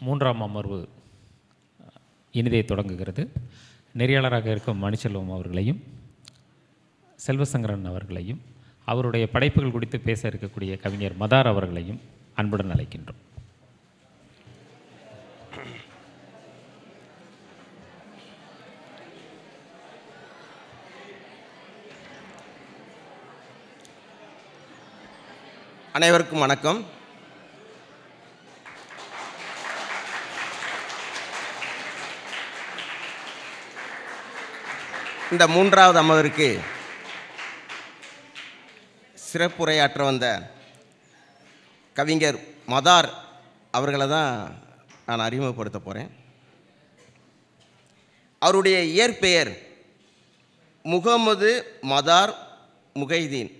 மூன்றாம் அமர்வு இனிதே தொடங்குகிறது. நெறியாளராக இருக்கும் மணிச்செல்வம் அவர்களையும் செல்வசங்கரன் அவர்களையும் அவருடைய படைப்புகள் குறித்து பேச இருக்கக்கூடிய கவிஞர் மதார் அவர்களையும் அன்புடன் அழைக்கின்றோம். அனைவருக்கும் வணக்கம். இந்த மூன்றாவது அமர்விற்கு சிறப்புரையாற்ற வந்த கவிஞர் மதார் அவர்களை தான் நான் அறிமுகப்படுத்த போகிறேன். அவருடைய இயற்பெயர் முகமது மதார் முகைதீன்.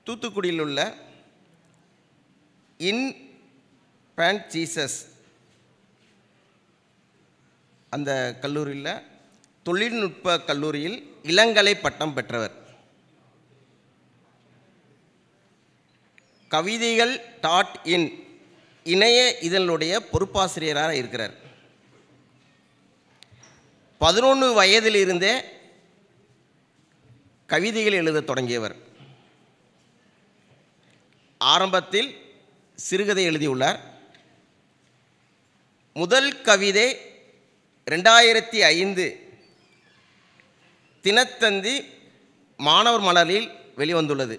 தூத்துக்குடியில் உள்ள இன்ஃபேண்ட் ஜீசஸ் அந்த கல்லூரியில் தொழில்நுட்ப கல்லூரியில் இளங்கலை பட்டம் பெற்றவர். கவிதைகள் .in இணைய இதனுடைய பொறுப்பாசிரியராக இருக்கிறார். 11 வயதிலிருந்தே கவிதைகள் எழுத தொடங்கியவர். ஆரம்பத்தில் சிறுகதை எழுதியுள்ளார். முதல் கவிதை 2005 தினத்தந்தி மாணவர் மலரில் வெளிவந்துள்ளது.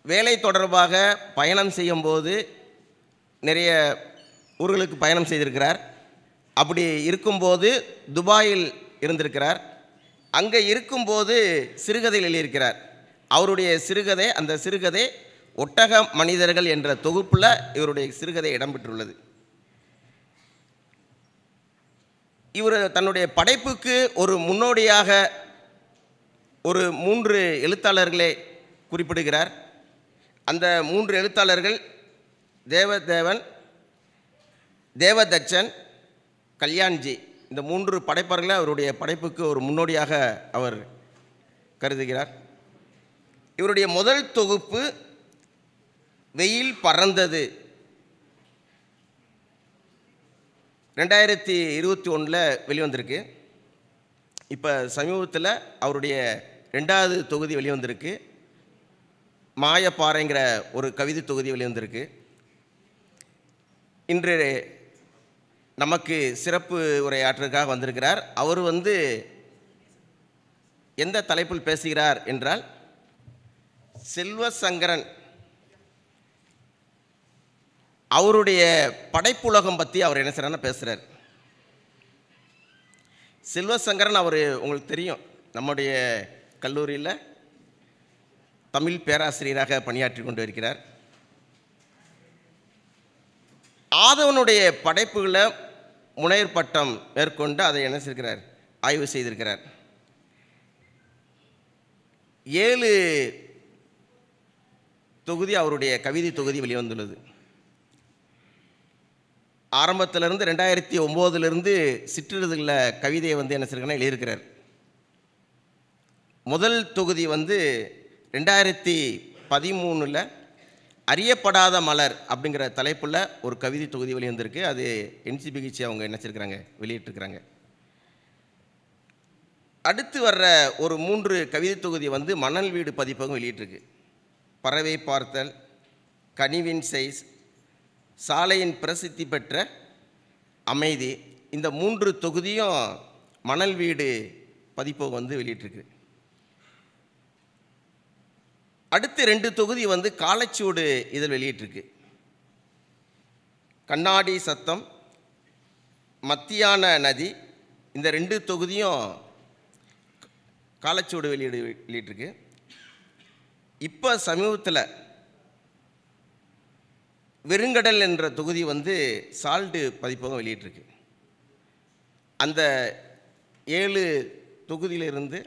வேலை தொடர்பாக பயணம் செய்யும்போது நிறைய ஊர்களுக்கு பயணம் செய்திருக்கிறார். அப்படி இருக்கும்போது துபாயில் இருந்திருக்கிறார். அங்கே இருக்கும்போது சிறுகதையில் எழுதியிருக்கிறார். அவருடைய சிறுகதை, அந்த சிறுகதை ஒட்டக மனிதர்கள் என்ற தொகுப்பில் இவருடைய சிறுகதை இடம்பெற்றுள்ளது. இவர் தன்னுடைய படைப்புக்கு ஒரு முன்னோடியாக ஒரு 3 எழுத்தாளர்களை குறிப்பிடுகிறார். அந்த 3 எழுத்தாளர்கள் தேவதேவன், தேவதச்சன், கல்யாண்ஜி. இந்த 3 படைப்பாளர்களை அவருடைய படைப்புக்கு ஒரு முன்னோடியாக அவர் கருதுகிறார். இவருடைய முதல் தொகுப்பு வெயில் பறந்தது 2021 வெளிவந்திருக்கு. இப்போ சமீபத்தில் அவருடைய 2வது தொகுதி வெளிவந்திருக்கு. மாயப்பாறைங்கிற ஒரு கவிதை தொகுதி வெளிவந்திருக்கு. இன்று நமக்கு சிறப்பு உரையாற்றுக்காக வந்திருக்கிறார். அவர் எந்த தலைப்பில் பேசுகிறார் என்றால், செல்வசங்கரன் அவருடைய படைப்புலகம் பற்றி அவர் என்ன செய்யறாருன்னு பேசுகிறார். செல்வசங்கரன் அவர் உங்களுக்கு தெரியும், நம்முடைய கல்லூரியில் தமிழ் பேராசிரியராக பணியாற்றி கொண்டு இருக்கிறார். ஆதவனுடைய படைப்புகளை முனைவர் பட்டம் மேற்கொண்டு அதை என்ன செய்திருக்கிறார், ஆய்வு செய்திருக்கிறார். 7 தொகுதி அவருடைய கவிதை தொகுதி வெளிவந்துள்ளது. ஆரம்பத்திலிருந்து 2009 சிற்றிதழில் கவிதையை என்ன செய்யறதுன்னா எழுதியிருக்கிறார். முதல் தொகுதி 2013 அறியப்படாத மலர் அப்படிங்கிற தலைப்பில் ஒரு கவிதை தொகுதி வெளிவந்திருக்கு. அது NCBHC அவங்க என்ன செய்யறாங்க, வெளியிட்டிருக்கிறாங்க. அடுத்து வர்ற ஒரு 3 கவிதை தொகுதி மணல் வீடு பதிப்பகம் வெளியிட்டிருக்கு. பறவை பார்த்தல், கனிவின் சைஸ், சாலையின் பிரசித்தி பெற்ற அமைதி. இந்த 3 தொகுதியும் மணல் வீடு பதிப்பகம் வெளியிட்டிருக்கு. அடுத்து 2 தொகுதி காலச்சுவடு இதில் வெளியிட்டிருக்கு. கண்ணாடி சத்தம், மத்தியான நதி. இந்த 2 தொகுதியும் காலச்சுவடு வெளியிட்டிருக்கு. இப்போ சமீபத்தில் வெறுங்கடல் என்ற தொகுதி சால்டு பதிப்பகம் வெளியிட்டிருக்கு. அந்த 7 தொகுதியிலிருந்து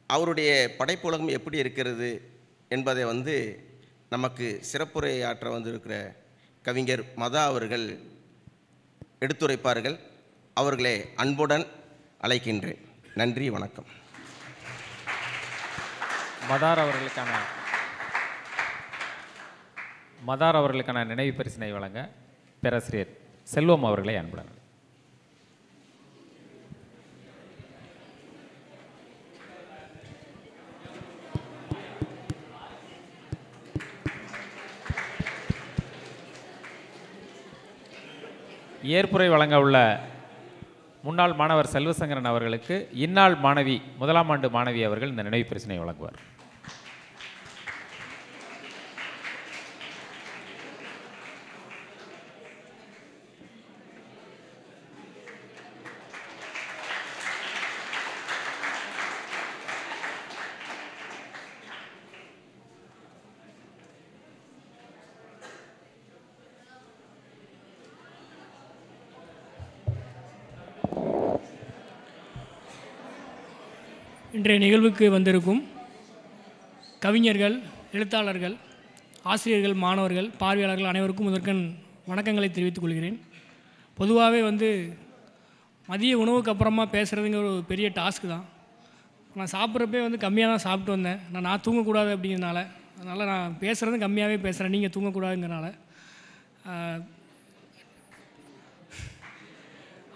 அவருடைய படைப்புலகம் எப்படி இருக்கிறது என்பதை நமக்கு சிறப்புரையாற்ற வந்திருக்கிற கவிஞர் மதா அவர்கள் எடுத்துரைப்பார்கள். அவர்களை அன்புடன் அழைக்கின்றேன். நன்றி, வணக்கம். மதார் அவர்களுக்கான நினைவு பரிசினை வழங்க பேராசிரியர் செல்வம் அவர்களை அன்புடன். ஏற்புரை வழங்க உள்ள முன்னாள் மாணவர் செல்வசங்கரன் அவர்களுக்கு இந்நாள் மாணவி 1ஆம் ஆண்டு மாணவி அவர்கள் இந்த நினைவு பரிசினை வழங்குவார். இன்றைய நிகழ்வுக்கு வந்திருக்கும் கவிஞர்கள், எழுத்தாளர்கள், ஆசிரியர்கள், மாணவர்கள், பார்வையாளர்கள் அனைவருக்கும் முதற்கண் வணக்கங்களை தெரிவித்துக் கொள்கிறேன். பொதுவாகவே மதிய உணவுக்கு அப்புறமா பேசுகிறதுங்கிற ஒரு பெரிய டாஸ்க்கு தான். நான் சாப்பிட்றப்பே கம்மியாக தான் சாப்பிட்டு வந்தேன். நான் தூங்கக்கூடாது அப்படிங்கிறதுனால, அதனால் நான் பேசுகிறதும் கம்மியாகவே பேசுகிறேன், நீங்கள் தூங்கக்கூடாதுங்கிறனால.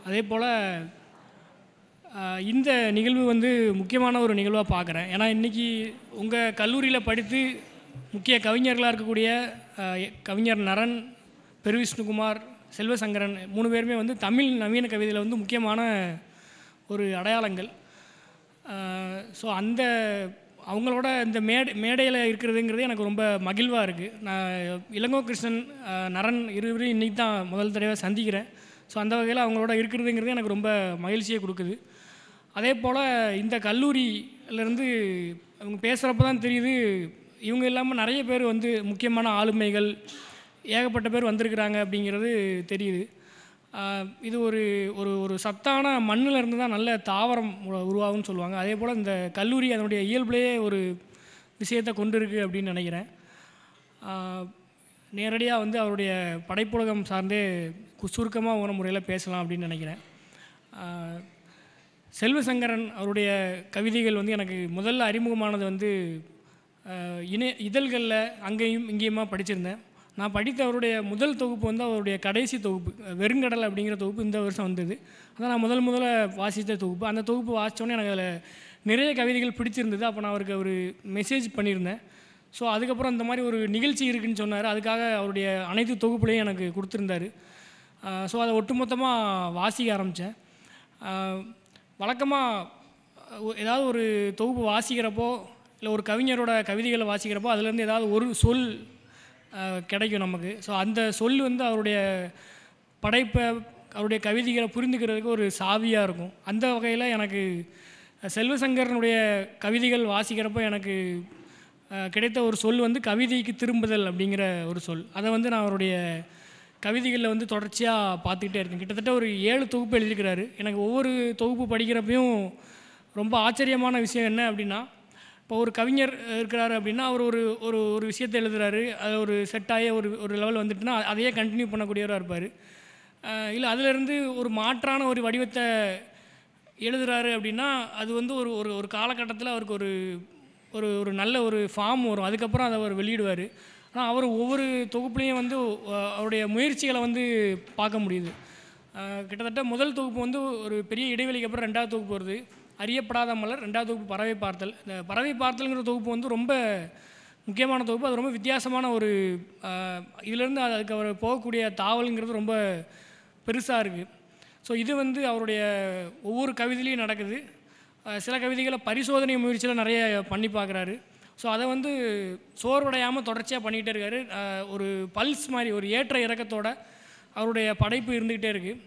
அதே போல் இந்த நிகழ்வு முக்கியமான ஒரு நிகழ்வாக பார்க்குறேன். ஏன்னா இன்றைக்கி உங்கள் கல்லூரியில் படித்து முக்கிய கவிஞர்களாக இருக்கக்கூடிய கவிஞர் நரன், பெருவிஷ்ணுகுமார், செல்வசங்கரன் 3 பேருமே தமிழ் நவீன கவிதையில் முக்கியமான ஒரு அடையாளங்கள். ஸோ அவங்களோட இந்த மேடையில் இருக்கிறதுங்கிறது எனக்கு ரொம்ப மகிழ்வாக இருக்குது. நான் இளங்கோ கிருஷ்ணன், நரன் இருவரும் இன்றைக்கி தான் முதல் தடவை சந்திக்கிறேன். ஸோ அந்த வகையில் அவங்களோட இருக்கிறதுங்கிறது எனக்கு ரொம்ப மகிழ்ச்சியை கொடுக்குது. அதே போல் இந்த கல்லூரியிலேருந்து அவங்க பேசுகிறப்ப தான் தெரியுது, இவங்க இல்லாமல் நிறைய பேர் முக்கியமான ஆளுமைகள் ஏகப்பட்ட பேர் வந்திருக்கிறாங்க அப்படிங்கிறது தெரியுது. இது ஒரு ஒரு ஒரு சத்தான மண்ணில் இருந்து தான் நல்ல தாவரம் உருவாகும்னு சொல்லுவாங்க. அதே போல் இந்த கல்லூரி அதனுடைய இயல்பிலேயே ஒரு விஷயத்தை கொண்டு இருக்குது அப்படின்னு நினைக்கிறேன். நேரடியாக அவருடைய படைப்புலகம் சார்ந்தே சுருக்கமாக ஒரு முறையில் பேசலாம் அப்படின்னு நினைக்கிறேன். செல்வசங்கரன் அவருடைய கவிதைகள் எனக்கு முதல்ல அறிமுகமானது இதழ்களில் அங்கேயும் இங்கேயுமா படிச்சிருந்தேன். நான் படித்த அவருடைய முதல் தொகுப்பு அவருடைய கடைசி தொகுப்பு வெறுங்கடல் அப்படிங்கிற தொகுப்பு இந்த வருஷம் வந்தது. அதான் நான் முதல்ல வாசித்த தொகுப்பு. அந்த தொகுப்பு வாசித்தோன்னே எனக்கு அதில் நிறைய கவிதைகள் பிடிச்சிருந்தது. அப்போ நான் அவருக்கு ஒரு மெசேஜ் பண்ணியிருந்தேன். ஸோ அதுக்கப்புறம் இந்த மாதிரி ஒரு நிகழ்ச்சி இருக்குதுன்னு சொன்னார். அதுக்காக அவருடைய அனைத்து தொகுப்புலையும் எனக்கு கொடுத்துருந்தாரு. ஸோ அதை ஒட்டுமொத்தமாக வாசிக்க ஆரம்பித்தேன். வழக்கமாக ஏதாவது ஒரு தொகுப்பு வாசிக்கிறப்போ இல்லை ஒரு கவிஞரோட கவிதைகளை வாசிக்கிறப்போ அதுலேருந்து ஏதாவது ஒரு சொல் கிடைக்கும் நமக்கு. ஸோ அந்த சொல் அவருடைய படைப்பை, அவருடைய கவிதைகளை புரிந்துக்கிறதுக்கு ஒரு சாவியாக இருக்கும். அந்த வகையில் எனக்கு செல்வசங்கரனுடைய கவிதைகள் வாசிக்கிறப்போ எனக்கு கிடைத்த ஒரு சொல் கவிதைக்கு திரும்புதல் அப்படிங்கிற ஒரு சொல். அதை நான் அவருடைய கவிதைகளில் தொடர்ச்சியாக பார்த்துக்கிட்டே இருக்கேன். கிட்டத்தட்ட ஒரு 7 தொகுப்பு எழுதியிருக்கிறாரு. எனக்கு ஒவ்வொரு தொகுப்பு படிக்கிறப்பையும் ரொம்ப ஆச்சரியமான விஷயம் என்ன அப்படின்னா, இப்போ ஒரு கவிஞர் இருக்கிறாரு அப்படின்னா அவர் ஒரு ஒரு ஒரு விஷயத்தை எழுதுகிறாரு, அது ஒரு செட்டாகி ஒரு லெவல் வந்துட்டுனா அதையே கண்டினியூ பண்ணக்கூடியவராக இருப்பார். இல்லை அதிலேருந்து ஒரு மாற்றான ஒரு வடிவத்தை எழுதுகிறாரு அப்படின்னா அது ஒரு ஒரு ஒரு காலகட்டத்தில் அவருக்கு ஒரு ஒரு ஒரு நல்ல ஒரு ஃபார்ம் வரும். அதுக்கப்புறம் அதை அவர் வெளியிடுவார். ஆனால் அவர் ஒவ்வொரு தொகுப்புலேயும் அவருடைய முயற்சிகளை பார்க்க முடியுது. கிட்டத்தட்ட முதல் தொகுப்பு ஒரு பெரிய இடைவெளிக்கு அப்புறம் 2வது தொகுப்பு வருது, அறியப்படாத மலர். 2வது தொகுப்பு பறவை பார்த்தல். இந்த பறவை பார்த்தல்ங்கிற தொகுப்பு ரொம்ப முக்கியமான தொகுப்பு. அது ரொம்ப வித்தியாசமான ஒரு இதிலேருந்து அதுக்கு அவர் போகக்கூடிய தாவல்ங்கிறது ரொம்ப பெருசாக இருக்குது. ஸோ இது அவருடைய ஒவ்வொரு கவிதையிலையும் நடக்குது. சில கவிதைகளை பரிசோதனை முயற்சியில் நிறைய பண்ணி பார்க்குறாரு. ஸோ அதை சோர்வடையாமல் தொடர்ச்சியாக பண்ணிகிட்டே இருக்கார். ஒரு பல்ஸ் மாதிரி ஒரு ஏற்ற இறக்கத்தோட அவருடைய படைப்பு இருந்துக்கிட்டே இருக்குது.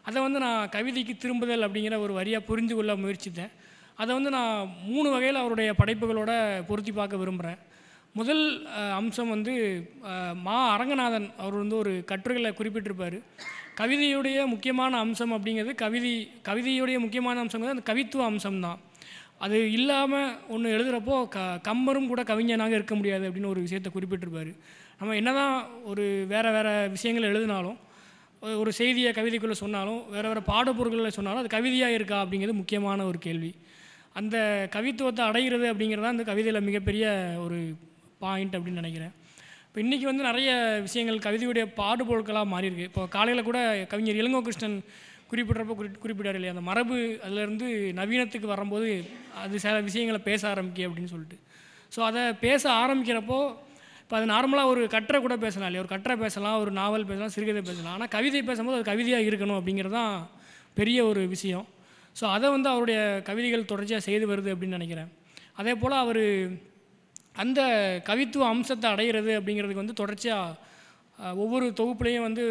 அதை நான் கவிதைக்கு திரும்புதல் அப்படிங்கிற ஒரு வரியாக புரிந்து கொள்ள முயற்சித்தேன். அதை நான் 3 வகையில் அவருடைய படைப்புகளோட பொருத்தி பார்க்க விரும்புகிறேன். முதல் அம்சம் மா அரங்கநாதன் அவர் ஒரு கட்டுரைகளை குறிப்பிட்டிருப்பார். கவிதையுடைய முக்கியமான அம்சம் அப்படிங்கிறது கவிதையுடைய முக்கியமான அம்சம் அந்த கவித்துவ அம்சம்தான். அது இல்லாமல் ஒன்று எழுதுகிறப்போ கம்பரும் கூட கவிஞனாக இருக்க முடியாது அப்படின்னு ஒரு விஷயத்தை குறிப்பிட்டிருப்பார். நம்ம என்ன தான் ஒரு வேறு விஷயங்கள் எழுதினாலும், ஒரு செய்தியை கவிதைக்குள்ளே சொன்னாலும், வேறு பாடப்பொருட்களில் சொன்னாலும் அது கவிதையாக இருக்கா அப்படிங்கிறது முக்கியமான ஒரு கேள்வி. அந்த கவித்துவத்தை அடைகிறது அப்படிங்கிறது தான் இந்த கவிதையில் மிகப்பெரிய ஒரு பாயிண்ட் அப்படின்னு நினைக்கிறேன். இப்போ இன்றைக்கி வந்து நிறைய விஷயங்கள் கவிதையுடைய பாடுபொருட்களாக மாறியிருக்கு. இப்போ காலையில் கூட கவிஞர் இளங்கோ கிருஷ்ணன் குறிப்பிட்றப்போ குறிப்பிட்டார் இல்லையா, அந்த மரபு அதிலேருந்து நவீனத்துக்கு வரும்போது அது சில விஷயங்களை பேச ஆரம்பிக்க அப்படின்னு சொல்லிட்டு. ஸோ அதை பேச ஆரம்பிக்கிறப்போ இப்போ அது நார்மலாக ஒரு கட்டுரை கூட பேசலாம் இல்லையா, ஒரு கட்டுரை பேசலாம், ஒரு நாவல் பேசலாம், சிறுகதை பேசலாம். ஆனால் கவிதை பேசும்போது அது கவிதையாக இருக்கணும் அப்படிங்கிறது தான் பெரிய ஒரு விஷயம். ஸோ அதை வந்து அவருடைய கவிதைகள் தொடர்ச்சியாக செய்து வருது அப்படின்னு நினைக்கிறேன். அதே போல் அவர் அந்த கவித்துவ அம்சத்தை அடைகிறது அப்படிங்கிறதுக்கு வந்து தொடர்ச்சியாக ஒவ்வொரு தொகுப்புலேயும் வந்து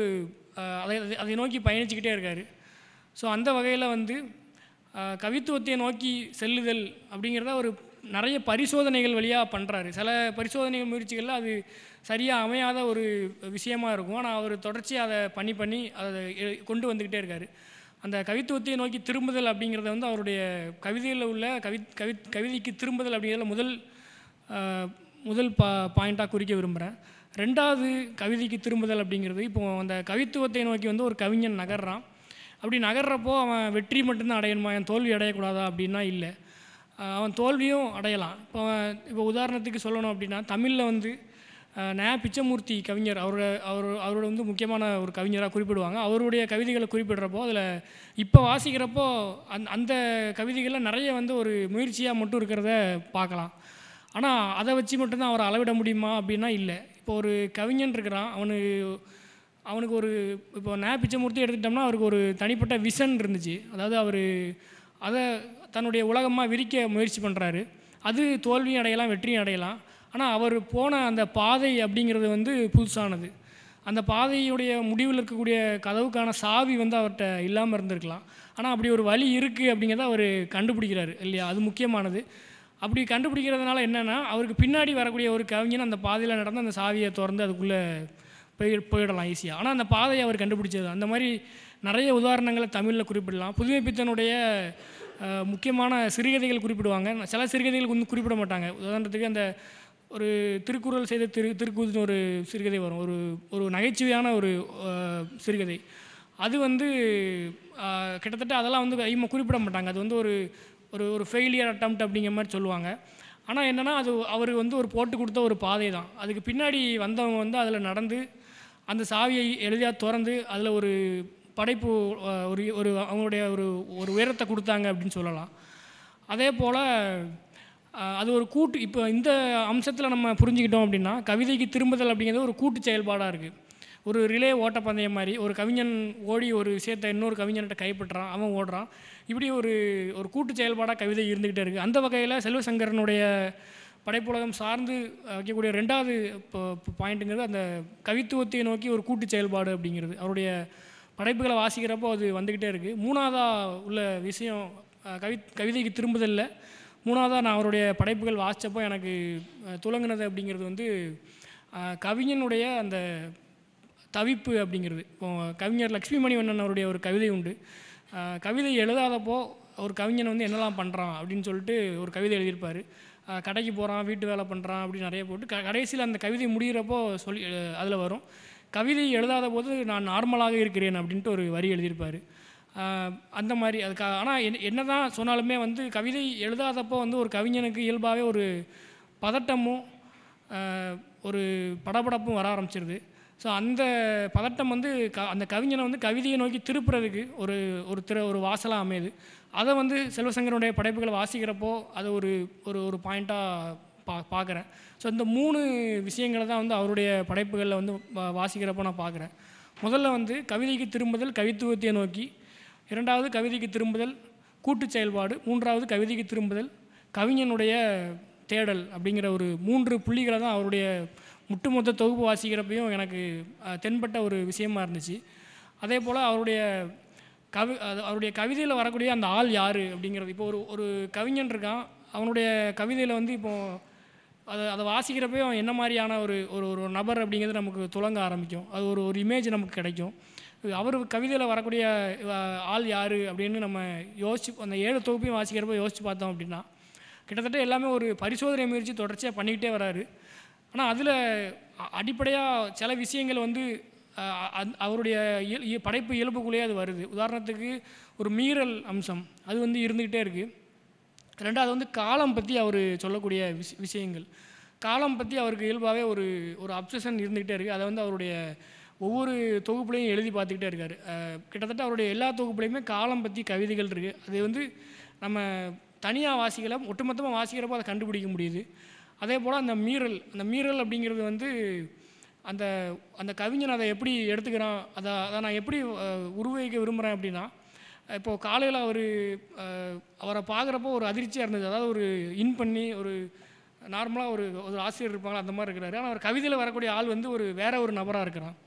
அதை நோக்கி பயணிச்சுக்கிட்டே இருக்கார். ஸோ அந்த வகையில் வந்து கவித்துவத்தை நோக்கி செல்லுதல் அப்படிங்கிறத ஒரு நிறைய பரிசோதனைகள் வழியாக பண்ணுறாரு. சில பரிசோதனைகள் முயற்சிகளில் அது சரியாக அமையாத ஒரு விஷயமாக இருக்கும். ஆனால் அவர் தொடர்ச்சியாக அதை பண்ணி அதை கொண்டு வந்துக்கிட்டே இருக்கார். அந்த கவித்துவத்தை நோக்கி திரும்புதல் அப்படிங்கிறத வந்து அவருடைய கவிதையில் உள்ள கவிதைக்கு திரும்புதல் அப்படிங்கிறத முதல் பாயிண்ட்டாக குறிக்க விரும்புகிறேன். ரெண்டாவது கவிதைக்கு திரும்புதல் அப்படிங்கிறது, இப்போது அந்த கவித்துவத்தை நோக்கி வந்து ஒரு கவிஞன் நகர்றான். அப்படி நகர்றப்போ அவன் வெற்றி மட்டும்தான் அடையணுமா, என் தோல்வி அடையக்கூடாதா அப்படின்னா இல்லை, அவன் தோல்வியும் அடையலாம். இப்போ உதாரணத்துக்கு சொல்லணும் அப்படின்னா தமிழில் வந்து பிச்சமூர்த்தி கவிஞர் அவரோட வந்து முக்கியமான ஒரு கவிஞராக குறிப்பிடுவாங்க. அவருடைய கவிதைகளை குறிப்பிடுறப்போ அதில் இப்போ வாசிக்கிறப்போ அந்த கவிதைகளில் நிறைய வந்து ஒரு முயற்சியாக மட்டும் இருக்கிறத பார்க்கலாம். ஆனால் அதை வச்சு மட்டும்தான் அவரை அளவிட முடியுமா அப்படின்னா இல்லை. இப்போ ஒரு கவிஞன் இருக்கிறான், அவனுக்கு ஒரு இப்போ பிச்சமூர்த்தி எடுத்துக்கிட்டோம்னா அவருக்கு ஒரு தனிப்பட்ட விஷன் இருந்துச்சு. அதாவது அவர் அதை தன்னுடைய உலகமாக விரிக்க முயற்சி பண்ணுறாரு. அது தோல்வியும் அடையலாம், வெற்றியும் அடையலாம். ஆனால் அவர் போன அந்த பாதை அப்படிங்கிறது வந்து புதுசானது. அந்த பாதையுடைய முடிவில் இருக்கக்கூடிய கதவுக்கான சாவி வந்து அவர்கிட்ட இல்லாமல் இருந்திருக்கலாம். ஆனால் அப்படி ஒரு வழி இருக்குது அப்படிங்கிறத அவர் கண்டுபிடிக்கிறாரு இல்லையா, அது முக்கியமானது. அப்படி கண்டுபிடிக்கிறதுனால என்னென்னா அவருக்கு பின்னாடி வரக்கூடிய ஒரு கவிஞன் அந்த பாதையில் நடந்து அந்த சாவியை திறந்து அதுக்குள்ளே போயிடலாம் ஈஸியாக. ஆனால் அந்த பாதையை அவர் கண்டுபிடிச்சது. அந்த மாதிரி நிறைய உதாரணங்களை தமிழில் குறிப்பிடலாம். புதுமைப்பித்தனுடைய முக்கியமான சிறுகதைகள் குறிப்பிடுவாங்க. சில சிறுகதைகள் வந்து குறிப்பிட மாட்டாங்க. உதாரணத்துக்கு அந்த ஒரு திருக்குறள் செய்த திருக்குறள்னு ஒரு சிறுகதை வரும், ஒரு நகைச்சுவையான ஒரு சிறுகதை. அது வந்து கிட்டத்தட்ட அதெல்லாம் வந்து அதிகமாக குறிப்பிட மாட்டாங்க. அது வந்து ஒரு ஃபெயிலியர் அட்டம்ப்ட் அப்படிங்கிற மாதிரி சொல்லுவாங்க. ஆனால் என்னென்னா அது அவர் வந்து ஒரு போட்டு கொடுத்த ஒரு பாதை தான். அதுக்கு பின்னாடி வந்தவங்க வந்து அதில் நடந்து அந்த சாவியை எளிதாக திறந்து அதில் ஒரு படைப்பு ஒரு அவங்களுடைய ஒரு உயரத்தை கொடுத்தாங்க அப்படின்னு சொல்லலாம். அதே போல் அது ஒரு கூட்டு. இப்போ இந்த அம்சத்தில் நம்ம புரிஞ்சுக்கிட்டோம் அப்படின்னா கவிதைக்கு திரும்புதல் அப்படிங்கிறது ஒரு கூட்டு செயல்பாடாக இருக்குது. ஒரு ரிலே ஓட்டப்பந்தயம் மாதிரி ஒரு கவிஞன் ஓடி ஒரு விஷயத்தை இன்னொரு கவிஞன்கிட்ட கைப்பற்றான், அவன் ஓடுறான். இப்படி ஒரு கூட்டு செயல்பாடாக கவிதை இருந்துக்கிட்டே இருக்குது. அந்த வகையில் செல்வசங்கரனுடைய படைப்புலகம் சார்ந்து வைக்கக்கூடிய ரெண்டாவது பாயிண்ட்டுங்கிறது அந்த கவித்துவத்தை நோக்கி ஒரு கூட்டு செயல்பாடு அப்படிங்கிறது. அவருடைய படைப்புகளை வாசிக்கிறப்போ அது வந்துக்கிட்டே இருக்குது. மூணாவதாக உள்ள விஷயம் கவிதைக்கு திரும்புதல்ல மூணாவதாக நான் அவருடைய படைப்புகள் வாசித்தப்போ எனக்கு துலங்கினது அப்படிங்கிறது வந்து கவிஞனுடைய அந்த தவிப்பு அப்படிங்கிறது. இப்போ கவிஞர் லக்ஷ்மி மணிவண்ணன் அவருடைய ஒரு கவிதை உண்டு. கவிதை எழுதாதப்போ ஒரு கவிஞன் வந்து என்னெல்லாம் பண்ணுறான் அப்படின்னு சொல்லிட்டு ஒரு கவிதை எழுதியிருப்பார். கடைக்கு போகிறான், வீட்டு வேலை பண்ணுறான் அப்படின்னு நிறைய போட்டு கடைசியில் அந்த கவிதை முடிகிறப்போ அதில் வரும், கவிதை எழுதாத போது நான் நார்மலாக இருக்கிறேன் அப்படின்ட்டு ஒரு வரி எழுதியிருப்பார். அந்த மாதிரி அதுக்கு ஆனால் என்ன தான் சொன்னாலுமே வந்து கவிதை எழுதாதப்போ வந்து ஒரு கவிஞனுக்கு இயல்பாகவே ஒரு பதட்டமும் ஒரு படபடப்பும் வர ஆரம்பிச்சிருது. ஸோ அந்த பதட்டம் வந்து அந்த கவிஞனை வந்து கவிதையை நோக்கி திருப்புறதுக்கு ஒரு வாசலாக அமையுது. அதை வந்து செல்வசங்கரனுடைய படைப்புகளை வாசிக்கிறப்போ அதை ஒரு பாயிண்ட்டாக பார்க்குறேன். ஸோ இந்த 3 விஷயங்களை தான் வந்து அவருடைய படைப்புகளில் வந்து வாசிக்கிறப்போ நான் பார்க்குறேன். முதல்ல வந்து கவிதைக்கு திரும்புதல் கவித்துவத்தை நோக்கி, இரண்டாவது கவிதைக்கு திரும்புதல் கூட்டு செயல்பாடு, மூன்றாவது கவிதைக்கு திரும்புதல் கவிஞனுடைய தேடல் அப்படிங்கிற ஒரு 3 புள்ளிகளை தான் அவருடைய முட்டுமொத்த தொகுப்பு வாசிக்கிறப்பையும் எனக்கு தென்பட்ட ஒரு விஷயமா இருந்துச்சு. அதே போல் அவருடைய கவிதையில் வரக்கூடிய அந்த ஆள் யார் அப்படிங்கிறது. இப்போ ஒரு கவிஞன் இருக்கான், அவனுடைய கவிதையில் வந்து இப்போது அதை வாசிக்கிறப்பையும் அவன் என்ன மாதிரியான ஒரு நபர் அப்படிங்கிறது நமக்கு துலங்க ஆரம்பிக்கும். அது ஒரு இமேஜ் நமக்கு கிடைக்கும். அவர் கவிதையில் வரக்கூடிய ஆள் யார் அப்படின்னு நம்ம அந்த 7 தொகுப்பையும் வாசிக்கிறப்போ யோசித்து பார்த்தோம் அப்படின்னா கிட்டத்தட்ட எல்லாமே ஒரு பரிசோதனை முயற்சி தொடர்ச்சியாக பண்ணிக்கிட்டே வராரு. ஆனால் அதில் அடிப்படையாக சில விஷயங்கள் வந்து அவருடைய படைப்பு இயல்புக்குள்ளேயே அது வருது. உதாரணத்துக்கு ஒரு மீறல் அம்சம் அது வந்து இருந்துக்கிட்டே இருக்குது. ரெண்டாவது வந்து காலம் பற்றி அவர் சொல்லக்கூடிய விஷயங்கள். காலம் பற்றி அவருக்கு இயல்பாகவே ஒரு ஒரு அப்சஷன் இருந்துக்கிட்டே இருக்குது. அதை வந்து அவருடைய ஒவ்வொரு தொகுப்புலையும் எழுதி பார்த்துக்கிட்டே இருக்கார். கிட்டத்தட்ட அவருடைய எல்லா தொகுப்புலையுமே காலம் பற்றி கவிதைகள் இருக்குது. அது வந்து நம்ம தனியாக வாசிக்கல, ஒட்டுமொத்தமாக வாசிக்கிறப்போ அதை கண்டுபிடிக்க முடியுது. அதே போல் அந்த மீறல் அப்படிங்கிறது வந்து அந்த அந்த கவிஞன் அதை எப்படி எடுத்துக்கிறான், அதை நான் எப்படி உருவகிக்க விரும்புகிறேன் அப்படின்னா, இப்போது காலையில் அவரை பார்க்குறப்போ ஒரு அதிர்ச்சியாக இருந்தது. அதாவது ஒரு பண்ணி ஒரு நார்மலாக ஒரு ஆசிரியர் இருப்பாங்களா அந்த மாதிரி இருக்கிறாரு. ஆனால் அவர் கவிதையில் வரக்கூடிய ஆள் வந்து வேற ஒரு நபராக இருக்கிறான்.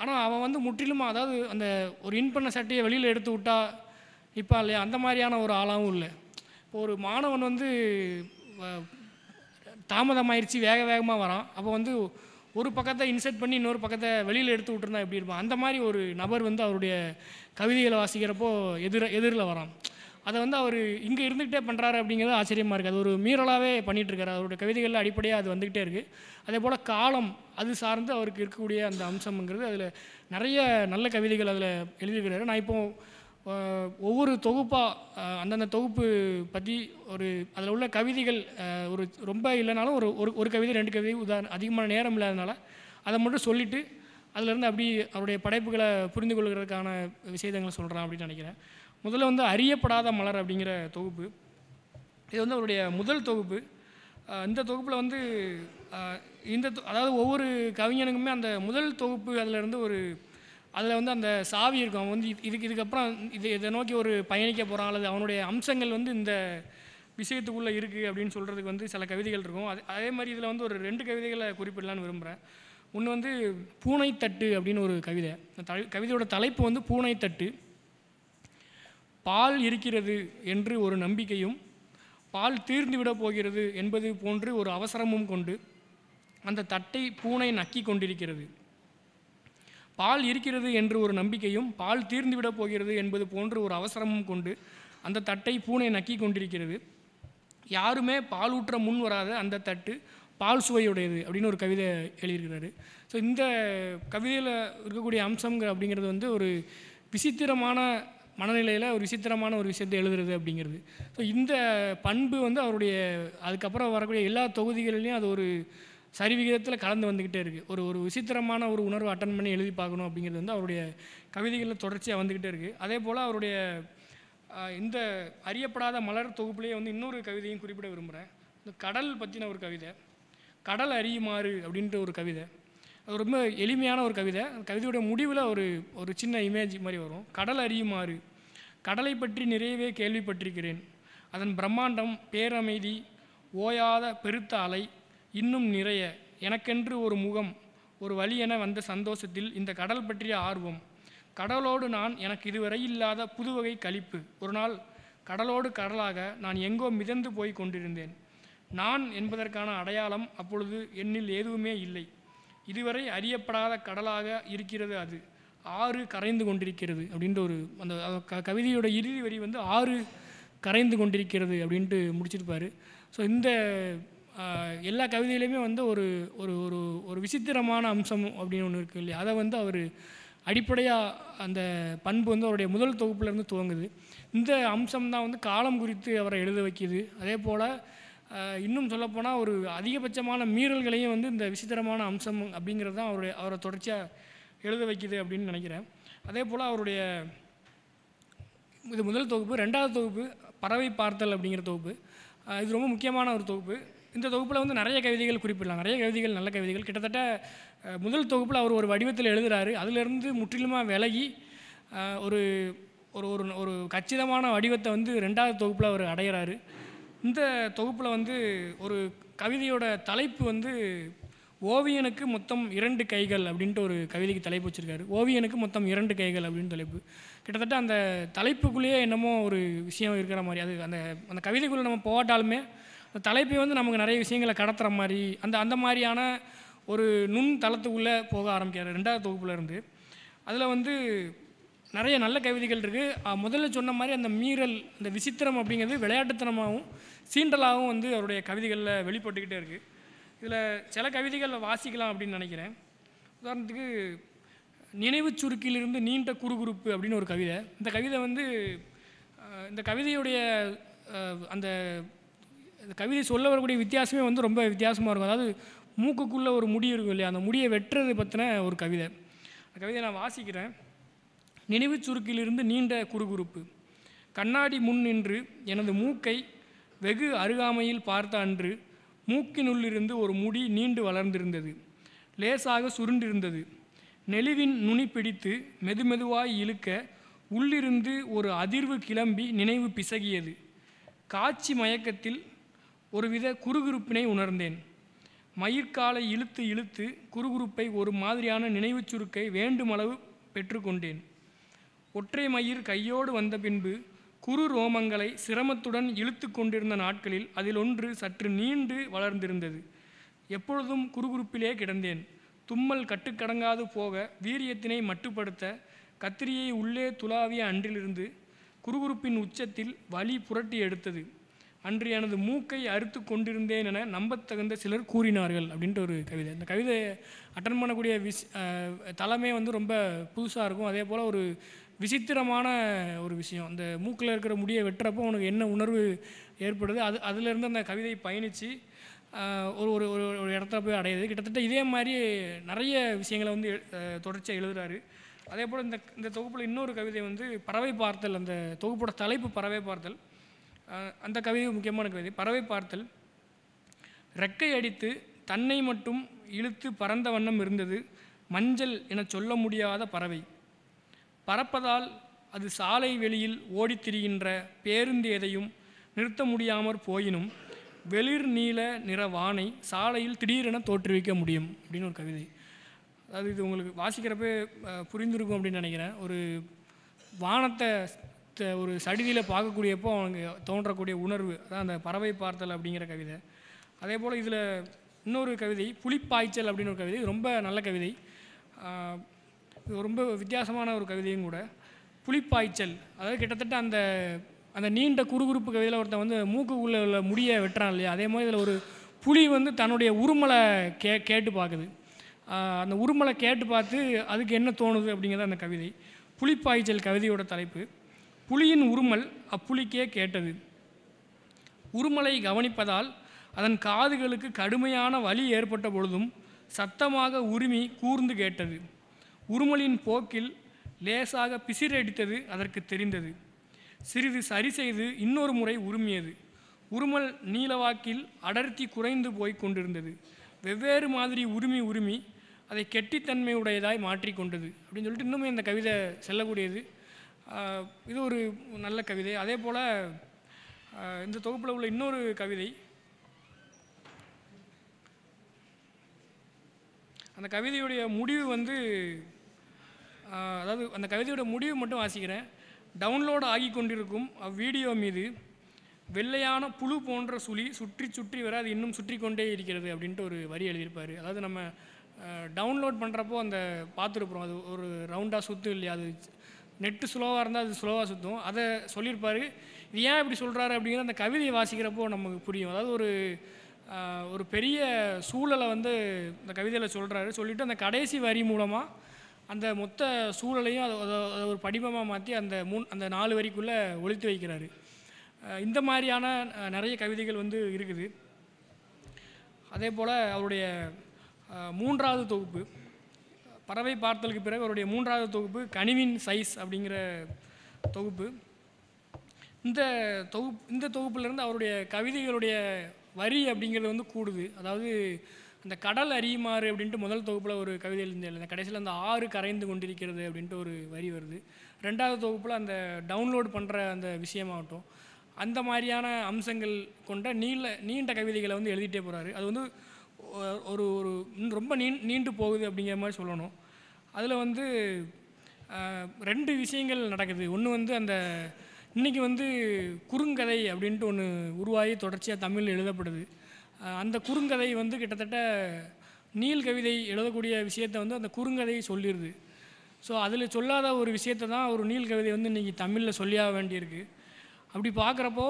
ஆனால் அவன் வந்து முற்றிலும், அதாவது அந்த ஒரு பண்ண சட்டையை வெளியில் எடுத்து விட்டா நிற்பான் இல்லையா, அந்த மாதிரியான ஒரு ஆளாகவும் இல்லை. இப்போ ஒரு மாணவன் வந்து தாமதமாயிருச்சு, வேகமாக வரான். அப்போ வந்து ஒரு பக்கத்தை இன்செர்ட் பண்ணி இன்னொரு பக்கத்தை வெளியில் எடுத்து விட்டுருந்தா எப்படி இருப்பான், அந்த மாதிரி ஒரு நபர் வந்து அவருடைய கவிதைகளை வாசிக்கிறப்போ எதிரில் வரான். அதை வந்து அவர் இங்கே இருந்துக்கிட்டே பண்ணுறாரு அப்படிங்கிறது ஆச்சரியமாக இருக்குது. அது ஒரு மீறலாகவே பண்ணிகிட்ருக்காரு. அவருடைய கவிதைகளில் அடிப்படையாக அது வந்துக்கிட்டே இருக்குது. அதே போல் காலம் அது சார்ந்து அவருக்கு இருக்கக்கூடிய அந்த அம்சம்ங்கிறது அதில் நிறைய நல்ல கவிதைகள் அதில் எழுதியிருக்கிறாரு. நான் இப்போது ஒவ்வொரு தொகுப்பாக அந்தந்த தொகுப்பு பற்றி அதில் உள்ள கவிதைகள் ரொம்ப இல்லைனாலும் ஒரு கவிதை 2 கவிதை அதிகமான நேரம் இல்லாதனால அதை மட்டும் சொல்லிவிட்டு அதிலேருந்து அப்படி அவருடைய படைப்புகளை புரிந்து கொள்கிறதுக்கான விஷயங்களை சொல்கிறான் அப்படின்னு நினைக்கிறேன். முதல்ல வந்து அறியப்படாத மலர் அப்படிங்கிற தொகுப்பு. இது வந்து அவருடைய முதல் தொகுப்பு. இந்த தொகுப்பில் வந்து அதாவது ஒவ்வொரு கவிஞனுக்குமே அந்த முதல் தொகுப்பு அதிலேருந்து அதில் வந்து அந்த சாவி இருக்கும். அவன் வந்து இதுக்கப்புறம் இதை நோக்கி ஒரு பயணிக்க போகிறான், அல்லது அவனுடைய அம்சங்கள் வந்து இந்த விஷயத்துக்குள்ளே இருக்குது அப்படின்னு சொல்கிறதுக்கு வந்து சில கவிதைகள் இருக்கும். அதே மாதிரி இதில் வந்து ஒரு 2 கவிதைகளை குறிப்பிடலான்னு விரும்புகிறேன். ஒன்று வந்து பூனைத்தட்டு அப்படின்னு ஒரு கவிதை. கவிதையோட தலைப்பு வந்து பூனைத்தட்டு. பால் இருக்கிறது என்று ஒரு நம்பிக்கையும், பால் தீர்ந்துவிடப் போகிறது என்பது போன்று ஒரு அவசரமும் கொண்டு அந்த தட்டை பூனை நக்கி கொண்டிருக்கிறது. பால் இருக்கிறது என்று ஒரு நம்பிக்கையும், பால் தீர்ந்துவிடப் போகிறது என்பது போன்று ஒரு அவசரமும் கொண்டு அந்த தட்டை பூனை நக்கி கொண்டிருக்கிறது. யாருமே பால் ஊற்ற முன் வராத அந்த தட்டு பால் சுவையுடையது அப்படின்னு ஒரு கவிதை எழுதியிருக்கிறாரு. ஸோ இந்த கவிதையில் இருக்கக்கூடிய அம்சங்கள் அப்படிங்கிறது வந்து ஒரு விசித்திரமான மனநிலையில் ஒரு விசித்திரமான ஒரு விஷயத்தை எழுதுறது அப்படிங்கிறது. ஸோ இந்த பண்பு வந்து அவருடைய அதுக்கப்புறம் வரக்கூடிய எல்லா தொகுதிகளிலையும் அது ஒரு சரிவிகிதத்தில் கலந்து வந்துக்கிட்டே இருக்குது. ஒரு விசித்திரமான ஒரு உணர்வு அட்டன் பண்ணி எழுதி பார்க்கணும் அப்படிங்கிறது வந்து அவருடைய கவிதைகளில் தொடர்ச்சியாக வந்துக்கிட்டே இருக்குது. அதே போல் அவருடைய இந்த அறியப்படாத மலர் தொகுப்புலேயே வந்து இன்னொரு கவிதையும் குறிப்பிட விரும்புகிறேன். இந்த கடல் பற்றின ஒரு கவிதை, கடல் அறியுமாறு அப்படின்ட்டு ஒரு கவிதை. அது ரொம்ப எளிமையான ஒரு கவிதை. அந்த கவிதையோட முடிவில் ஒரு சின்ன இமேஜ் மாதிரி வரும். கடல் அறியுமாறு, கடலை பற்றி நிறையவே கேள்விப்பட்டிருக்கிறேன். அதன் பிரம்மாண்டம், பேரமைதி, ஓயாத பெருத்த அலை, இன்னும் நிறைய எனக்கென்று ஒரு முகம், ஒரு வழி என வந்த சந்தோஷத்தில் இந்த கடல் பற்றிய ஆர்வம், கடலோடு நான் எனக்கு இதுவரை இல்லாத புதுவகை களிப்பு. ஒரு நாள் கடலோடு கடலாக நான் எங்கோ மிதந்து போய் கொண்டிருந்தேன். நான் என்பதற்கான அடையாளம் அப்பொழுது என்னில் எதுவுமே இல்லை. இதுவரை அறியப்படாத கடலாக இருக்கிறது அது, ஆறு கரைந்து கொண்டிருக்கிறது அப்படின்ட்டு அந்த கவிதையோட இறுதி வரி வந்து ஆறு கரைந்து கொண்டிருக்கிறது அப்படின்ட்டு முடிச்சிருப்பார். ஸோ இந்த எல்லா கவிதையிலையுமே வந்து ஒரு ஒரு ஒரு ஒரு விசித்திரமான அம்சம் அப்படின்னு ஒன்று இருக்குது இல்லையா, அதை வந்து அவர் அடிப்படையாக அந்த பண்பு வந்து அவருடைய முதல் தொகுப்புலேருந்து துவங்குது. இந்த அம்சம்தான் வந்து காலம் குறித்து அவரை எழுத வைக்கிது. அதே போல் இன்னும் சொல்லப்போனால் ஒரு அதிகபட்சமான மீறல்களையும் வந்து இந்த விசித்திரமான அம்சம் அப்படிங்கிறது தான் அவரை தொடர்ச்சியாக எழுத வைக்கிது அப்படின்னு நினைக்கிறேன். அதே போல் அவருடைய இது முதல் தொகுப்பு. 2வது தொகுப்பு பறவை பார்த்தல் அப்படிங்கிற தொகுப்பு. இது ரொம்ப முக்கியமான ஒரு தொகுப்பு. இந்த தொகுப்பில் வந்து நிறைய கவிதைகள் குறிப்பிடலாம், நிறைய கவிதைகள் நல்ல கவிதைகள். கிட்டத்தட்ட முதல் தொகுப்பில் அவர் ஒரு வடிவத்தில் எழுதுகிறாரு, அதிலிருந்து முற்றிலுமாக விலகி ஒரு ஒரு ஒரு கச்சிதமான வடிவத்தை வந்து 2வது தொகுப்பில் அவர் அடைகிறாரு. இந்த தொகுப்பில் வந்து ஒரு கவிதையோட தலைப்பு வந்து ஓவியனுக்கு மொத்தம் 2 கைகள் அப்படின்ட்டு ஒரு கவிதைக்கு தலைப்பு வச்சுருக்காரு. ஓவியனுக்கு மொத்தம் 2 கைகள் அப்படின்னு தலைப்பு. கிட்டத்தட்ட அந்த தலைப்புக்குள்ளேயே என்னமோ ஒரு விஷயம் இருக்கிற மாதிரி, அது அந்த கவிதைக்குள்ளே நம்ம போட்டாலுமே அந்த தலைப்பை வந்து நமக்கு நிறைய விஷயங்களை கடத்துகிற மாதிரி அந்த மாதிரியான ஒரு நுண் தளத்துக்குள்ளே போக ஆரம்பிக்கிறார் 2வது தொகுப்பில் இருந்து. அதில் வந்து நிறைய நல்ல கவிதைகள் இருக்குது. முதல்ல சொன்ன மாதிரி அந்த மீறல், அந்த விசித்திரம் அப்படிங்கிறது விளையாட்டுத்தனமாகவும் சீண்டலாகவும் வந்து அவருடைய கவிதைகளில் வெளிப்பட்டுக்கிட்டே இருக்குது. இதில் சில கவிதைகளில் வாசிக்கலாம் அப்படின்னு நினைக்கிறேன். உதாரணத்துக்கு நினைவு சுருக்கிலிருந்து நீண்ட குறுகுறுப்பு அப்படின்னு ஒரு கவிதை. இந்த கவிதை வந்து இந்த கவிதையுடைய அந்த கவிதை சொல்ல வரக்கூடிய வித்தியாசமே வந்து ரொம்ப வித்தியாசமாக இருக்கும். அதாவது மூக்குக்குள்ளே ஒரு முடி இருக்கும் இல்லையா, அந்த முடியை வெட்டுறது பற்றின ஒரு கவிதை. அந்த கவிதையை நான் வாசிக்கிறேன். நினைவு சுருக்கிலிருந்து நீண்ட குறுகுறுப்பு. கண்ணாடி முன் நின்று எனது மூக்கை வெகு அருகாமையில் பார்த்த அன்று மூக்கினுள்ளிருந்து ஒரு முடி நீண்டு வளர்ந்திருந்தது. லேசாக சுருண்டிருந்தது. நெளிவின் நுனி பிடித்து மெதுமெதுவாய் இழுக்க உள்ளிருந்து ஒரு அதிர்வு கிளம்பி நினைவு பிசகியது. காட்சி மயக்கத்தில் ஒருவித குறுகுறுப்பினை உணர்ந்தேன். மயிர்காலை இழுத்து இழுத்து குறுகுறுப்பை ஒரு மாதிரியான நினைவு சுருக்கை வேண்டுமளவு பெற்றுக்கொண்டேன். ஒற்றை மயிர் கையோடு வந்த பின்பு குறு ரோமங்களை சிரமத்துடன் இழுத்து கொண்டிருந்த நாட்களில் அதில் ஒன்று சற்று நீண்டு வளர்ந்திருந்தது. எப்பொழுதும் குறுகுறுப்பிலே கிடந்தேன். தும்மல் கட்டுக்கடங்காது போக வீரியத்தினை மட்டுப்படுத்த கத்திரியை உள்ளே துளாவிய அன்றிலிருந்து குறுகுறுப்பின் உச்சத்தில் வலி புரட்டி எடுத்தது. அன்று எனது மூக்கை அறுத்து கொண்டிருந்தேன் என நம்பத்தகுந்த சிலர் கூறினார்கள் அப்படின்ட்டு ஒரு கவிதை. இந்த கவிதை அட்டன் பண்ணக்கூடிய தலைமை வந்து ரொம்ப புதுசாக இருக்கும். அதே போல் ஒரு விசித்திரமான ஒரு விஷயம். அந்த மூக்கில் இருக்கிற முடியை வெட்டுறப்போ உனக்கு என்ன உணர்வு ஏற்படுது, அதிலேருந்து அந்த கவிதை பயணித்து ஒரு ஒரு ஒரு இடத்துல போய் அடையுது. கிட்டத்தட்ட இதே மாதிரி நிறைய விஷயங்களை வந்து தொடர்ச்சியாக எழுதுகிறாரு. அதே போல் இந்த தொகுப்பில் இன்னொரு கவிதை வந்து பறவை பார்த்தல். அந்த தொகுப்போட தலைப்பு பறவை பார்த்தல். அந்த கவிதை முக்கியமான கவிதை. பறவை பார்த்தல். ரெக்கை அடித்து தன்னை மட்டும் இழுத்து பறந்த வண்ணம் இருந்தது மஞ்சள் என சொல்ல முடியாத பறவை. பறப்பதால் அது சாலை வெளியில் ஓடித்திரிகின்ற பேருந்து எதையும் நிறுத்த முடியாமற் போயினும் வெளிர் நீல நிற வானை சாலையில் திடீரென தோற்றுவிக்க முடியும் அப்படின்னு ஒரு கவிதை. அதாவது இது உங்களுக்கு வாசிக்கிறப்ப புரிந்திருக்கும் அப்படின்னு நினைக்கிறேன். ஒரு வானத்தை ஒரு சடிதியில் பார்க்கக்கூடியப்போ அவனுக்கு தோன்றக்கூடிய உணர்வு அதான் அந்த பறவை பார்த்தல் அப்படிங்கிற கவிதை. அதே போல் இதில் இன்னொரு கவிதை புலிப்பாய்ச்சல் அப்படின்னு ஒரு கவிதை. ரொம்ப நல்ல கவிதை. இது ரொம்ப வித்தியாசமான ஒரு கவிதையும் கூட. புலிப்பாய்ச்சல் அதாவது கிட்டத்தட்ட அந்த அந்த நீண்ட குறுகுறுப்பு கவிதையில் ஒருத்தன் வந்து மூக்குக்குள்ளே உள்ள முடியை வெட்டுறான் இல்லையா, அதே மாதிரி இதில் ஒரு புலி வந்து தன்னுடைய உருமலை கேட்டு பார்க்குது. அந்த உருமலை கேட்டு பார்த்து அதுக்கு என்ன தோணுது அப்படிங்கிறது அந்த கவிதை. புலிப்பாய்ச்சல் கவிதையோட தலைப்பு. புலியின் உருமல் அப்புலிக்கே கேட்டது. உருமலை கவனிப்பதால் அதன் காதுகளுக்கு கடுமையான வலி ஏற்பட்ட பொழுதும் சத்தமாக உருமி கூர்ந்து கேட்டது. உருமலின் போக்கில் லேசாக பிசிறடித்தது அதற்கு தெரிந்தது. சிறிது சரி செய்து இன்னொரு முறை உருமியது. உருமல் நீலவாக்கில் அடர்த்தி குறைந்து போய் கொண்டிருந்தது. வெவ்வேறு மாதிரி உருமி உருமி அதை கெட்டித்தன்மையுடையதாய் மாற்றிக்கொண்டது அப்படின்னு சொல்லிட்டு இன்னுமே இந்த கவிதை செல்லக்கூடியது. இது ஒரு நல்ல கவிதை. அதே போல் இந்த தொகுப்பில் உள்ள இன்னொரு கவிதை, அந்த கவிதையுடைய முடிவு வந்து அதாவது அந்த கவிதையோட முடிவு மட்டும் வாசிக்கிறேன். டவுன்லோடு ஆகி கொண்டிருக்கும் அவ்வீடியோ மீது வெள்ளையான புழு போன்ற சுழி சுற்றி சுற்றி வர அது இன்னும் சுற்றி கொண்டே இருக்கிறது அப்படின்ட்டு ஒரு வரி எழுதியிருப்பார். அதாவது நம்ம டவுன்லோட் பண்ணுறப்போ அந்த பார்த்துருப்போம், அது ஒரு ரவுண்டாக சுற்றும் இல்லையா, அது நெட்டு ஸ்லோவாக இருந்தால் அது ஸ்லோவாக சுற்றும். அதை சொல்லியிருப்பார். இது ஏன் இப்படி சொல்கிறாரு அப்படிங்கிற அந்த கவிதையை வாசிக்கிறப்போ நமக்கு புரியும். அதாவது ஒரு பெரிய சூழலை வந்து இந்த கவிதையில் சொல்கிறாரு. சொல்லிவிட்டு அந்த கடைசி வரி மூலமாக அந்த மொத்த சூழலையும் அதை ஒரு படிமமாக மாற்றி அந்த 4 வரிக்குள்ளே ஒழித்து வைக்கிறாரு. இந்த மாதிரியான நிறைய கவிதைகள் வந்து இருக்குது. அதே போல் அவருடைய 3வது தொகுப்பு பறவை பார்த்தலுக்கு பிறகு அவருடைய 3வது தொகுப்பு கனிவின் சைஸ் அப்படிங்கிற தொகுப்பு. இந்த தொகுப்பிலேருந்து அவருடைய கவிதைகளுடைய வரி அப்படிங்கிறது வந்து கூடுது. அதாவது அந்த கடல் அறியுமாறு அப்படின்ட்டு முதல் தொகுப்பில் ஒரு கவிதை எழுந்தேன், அந்த கடைசியில் அந்த 6 கரைந்து கொண்டிருக்கிறது அப்படின்ட்டு ஒரு வரி வருது. 2வது தொகுப்பில் அந்த டவுன்லோட் பண்ணுற அந்த விஷயமாகட்டும், அந்த மாதிரியான அம்சங்கள் கொண்ட நீண்ட கவிதைகளை வந்து எழுதிட்டே போகிறாரு. அது வந்து ஒரு ரொம்ப நீண்டு போகுது அப்படிங்கிற மாதிரி சொல்லணும். அதில் வந்து 2 விஷயங்கள் நடக்குது. ஒன்று வந்து அந்த இன்றைக்கி வந்து குறுங்கதை அப்படின்ட்டு ஒன்று உருவாகி தொடர்ச்சியாக தமிழில் எழுதப்படுது. அந்த குறுங்கதை வந்து கிட்டத்தட்ட நீள் கவிதை எழுதக்கூடிய விஷயத்தை வந்து அந்த குறுங்கதை சொல்லிடுது. ஸோ அதில் சொல்லாத ஒரு விஷயத்தை தான் ஒரு நீள் கவிதை வந்து இன்றைக்கி தமிழில் சொல்லியாக வேண்டியிருக்கு. அப்படி பார்க்குறப்போ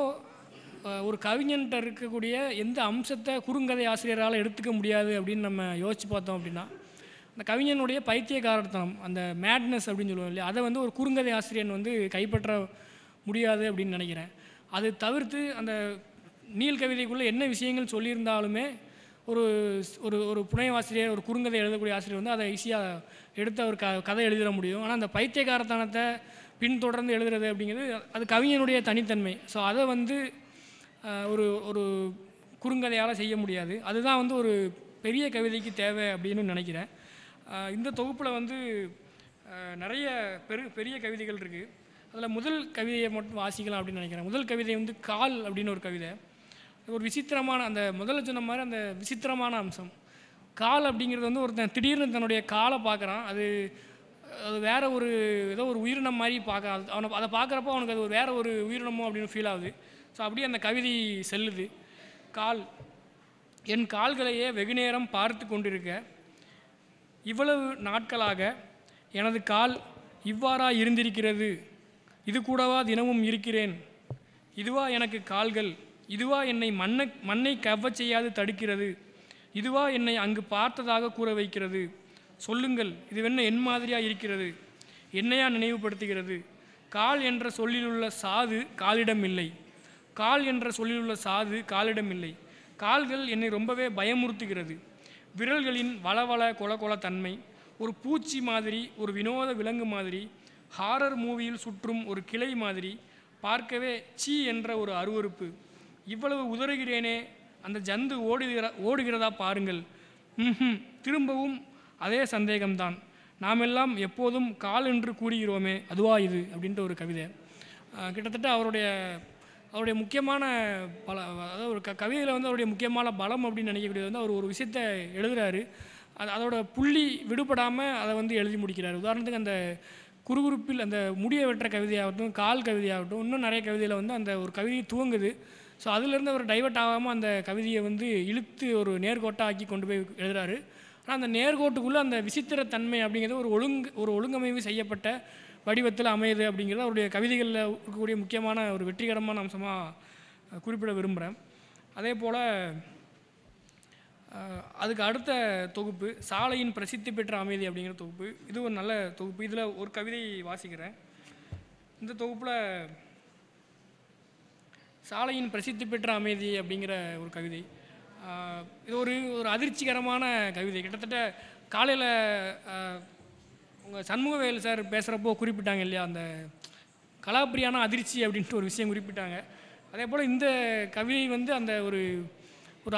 ஒரு கவிஞன்கிட்ட இருக்கக்கூடிய எந்த அம்சத்தை குறுங்கதை ஆசிரியரால் எடுத்துக்க முடியாது அப்படின்னு நம்ம யோசித்து பார்த்தோம் அப்படின்னா, அந்த கவிஞனுடைய பைத்தியக்காரத்தனம், அந்த மேட்னஸ் அப்படின்னு சொல்லுவோம் இல்லையா, அதை வந்து ஒரு குறுங்கதை ஆசிரியன் வந்து கைப்பற்ற முடியாது அப்படின்னு நினைக்கிறேன். அது தவிர்த்து அந்த நீள் கவிதைக்குள்ளே என்ன விஷயங்கள் சொல்லியிருந்தாலுமே ஒரு ஒரு ஒரு புனைவாசிரியர், ஒரு குறுங்கதை எழுதக்கூடிய ஆசிரியர் வந்து அதை ஈஸியாக எடுத்து அவர் கதை எழுதிட முடியும். ஆனால் அந்த பைத்தியக்காரத்தனத்தை பின்தொடர்ந்து எழுதுறது அப்படிங்கிறது அது கவிஞனுடைய தனித்தன்மை. ஸோ அதை வந்து ஒரு ஒரு குறுங்கதையால் செய்ய முடியாது. அதுதான் வந்து ஒரு பெரிய கவிதைக்கு தேவை அப்படின்னு நினைக்கிறேன். இந்த தொகுப்பில் வந்து நிறைய பெரிய கவிதைகள் இருக்குது. அதில் முதல் கவிதையை மட்டும் வாசிக்கலாம் அப்படின்னு நினைக்கிறேன். முதல் கவிதை வந்து கால் அப்படின்னு ஒரு கவிதை. ஒரு விசித்திரமான, அந்த முதல்ல சொன்ன மாதிரி அந்த விசித்திரமான அம்சம் கால் அப்படிங்கிறது வந்து ஒருத்தன் திடீர்னு தன்னுடைய காலை பார்க்குறான். அது வேற ஒரு ஏதோ ஒரு உயிரினம் மாதிரி பார்க்குறான். அவனை அதை பார்க்குறப்போ அவனுக்கு அது ஒரு வேற ஒரு உயிரினமோ அப்படின்னு ஃபீல் ஆகுது. ஸோ அப்படியே அந்த கவிதை செல்லுது. கால், என் கால்களையே வெகுநேரம் பார்த்து கொண்டிருக்க, இவ்வளவு நாட்களாக எனது கால் இவ்வாறா இருந்திருக்கிறது, இது கூடவா தினமும் இருக்கிறேன், இதுவா எனக்கு கால்கள், இதுவா என்னை மண்ணை கவ்வச் செய்யாது தடுக்கிறது, இதுவா என்னை அங்கு பார்த்ததாக கூற வைக்கிறது, சொல்லுங்கள் இதுவென்ன என் மாதிரியாக இருக்கிறது, என்னையா நினைவுபடுத்துகிறது, கால் என்ற சொல்லிலுள்ள சாது காலிடம் இல்லை, கால் என்ற சொல்லிலுள்ள சாது காலிடம் இல்லை, கால்கள் என்னை ரொம்பவே பயமுறுத்துகிறது, விரல்களின் வளவள கொல தன்மை, ஒரு பூச்சி மாதிரி, ஒரு வினோத விலங்கு மாதிரி, ஹாரர் மூவியில் சுற்றும் ஒரு கிளை மாதிரி, பார்க்கவே சீ என்ற ஒரு அருவருப்பு, இவ்வளவு உதறுகிறேனே அந்த ஜந்து ஓடுகிறதா பாருங்கள், திரும்பவும் அதே சந்தேகம்தான், நாமெல்லாம் எப்போதும் கால் என்று கூறுகிறோமே அதுவா இது அப்படின்ட்டு ஒரு கவிதை. கிட்டத்தட்ட அவருடைய முக்கியமான அதாவது ஒரு கவிதையில் வந்து அவருடைய முக்கியமான பலம் அப்படின்னு நினைக்கக்கூடியது வந்து அவர் ஒரு விஷயத்தை எழுதுகிறாரு, அதோட புள்ளி விடுபடாமல் அதை வந்து எழுதி முடிக்கிறார். உதாரணத்துக்கு அந்த குறுகுறுப்பில் அந்த முடிய வெட்டுற கவிதையாகட்டும், கால் கவிதையாகட்டும், இன்னும் நிறைய கவிதையில் வந்து அந்த ஒரு கவிதை துவங்குது. ஸோ அதிலேருந்து அவர் டைவர்ட் ஆகாமல் அந்த கவிதையை வந்து இழுத்து ஒரு நேர்கோட்டாக ஆக்கி கொண்டு போய் எழுதுறாரு. ஆனால் அந்த நேர்கோட்டுக்குள்ளே அந்த விசித்திர தன்மை அப்படிங்கிறது ஒரு ஒழுங்கமைவு செய்யப்பட்ட வடிவத்தில் அமையுது அப்படிங்கிறது அவருடைய கவிதைகளில் இருக்கக்கூடிய முக்கியமான ஒரு வெற்றிகரமான அம்சமாக குறிப்பிட விரும்புகிறேன். அதே போல் அதுக்கு அடுத்த தொகுப்பு சாலையின் பிரசித்தி பெற்ற அமைதி அப்படிங்கிற தொகுப்பு. இது ஒரு நல்ல தொகுப்பு. இதில் ஒரு கவிதை வாசிக்கிறேன். இந்த தொகுப்பில் சாலையின் பிரசித்தி பெற்ற அமைதி அப்படிங்கிற ஒரு கவிதை. இது ஒரு அதிர்ச்சிகரமான கவிதை. கிட்டத்தட்ட காலையில் உங்கள் சண்முகவேல் சார் பேசுகிறப்போ குறிப்பிட்டாங்க இல்லையா, அந்த கலாப்பிரியான அதிர்ச்சி அப்படின்ட்டு ஒரு விஷயம் குறிப்பிட்டாங்க. அதே போல் இந்த கவிதை வந்து அந்த ஒரு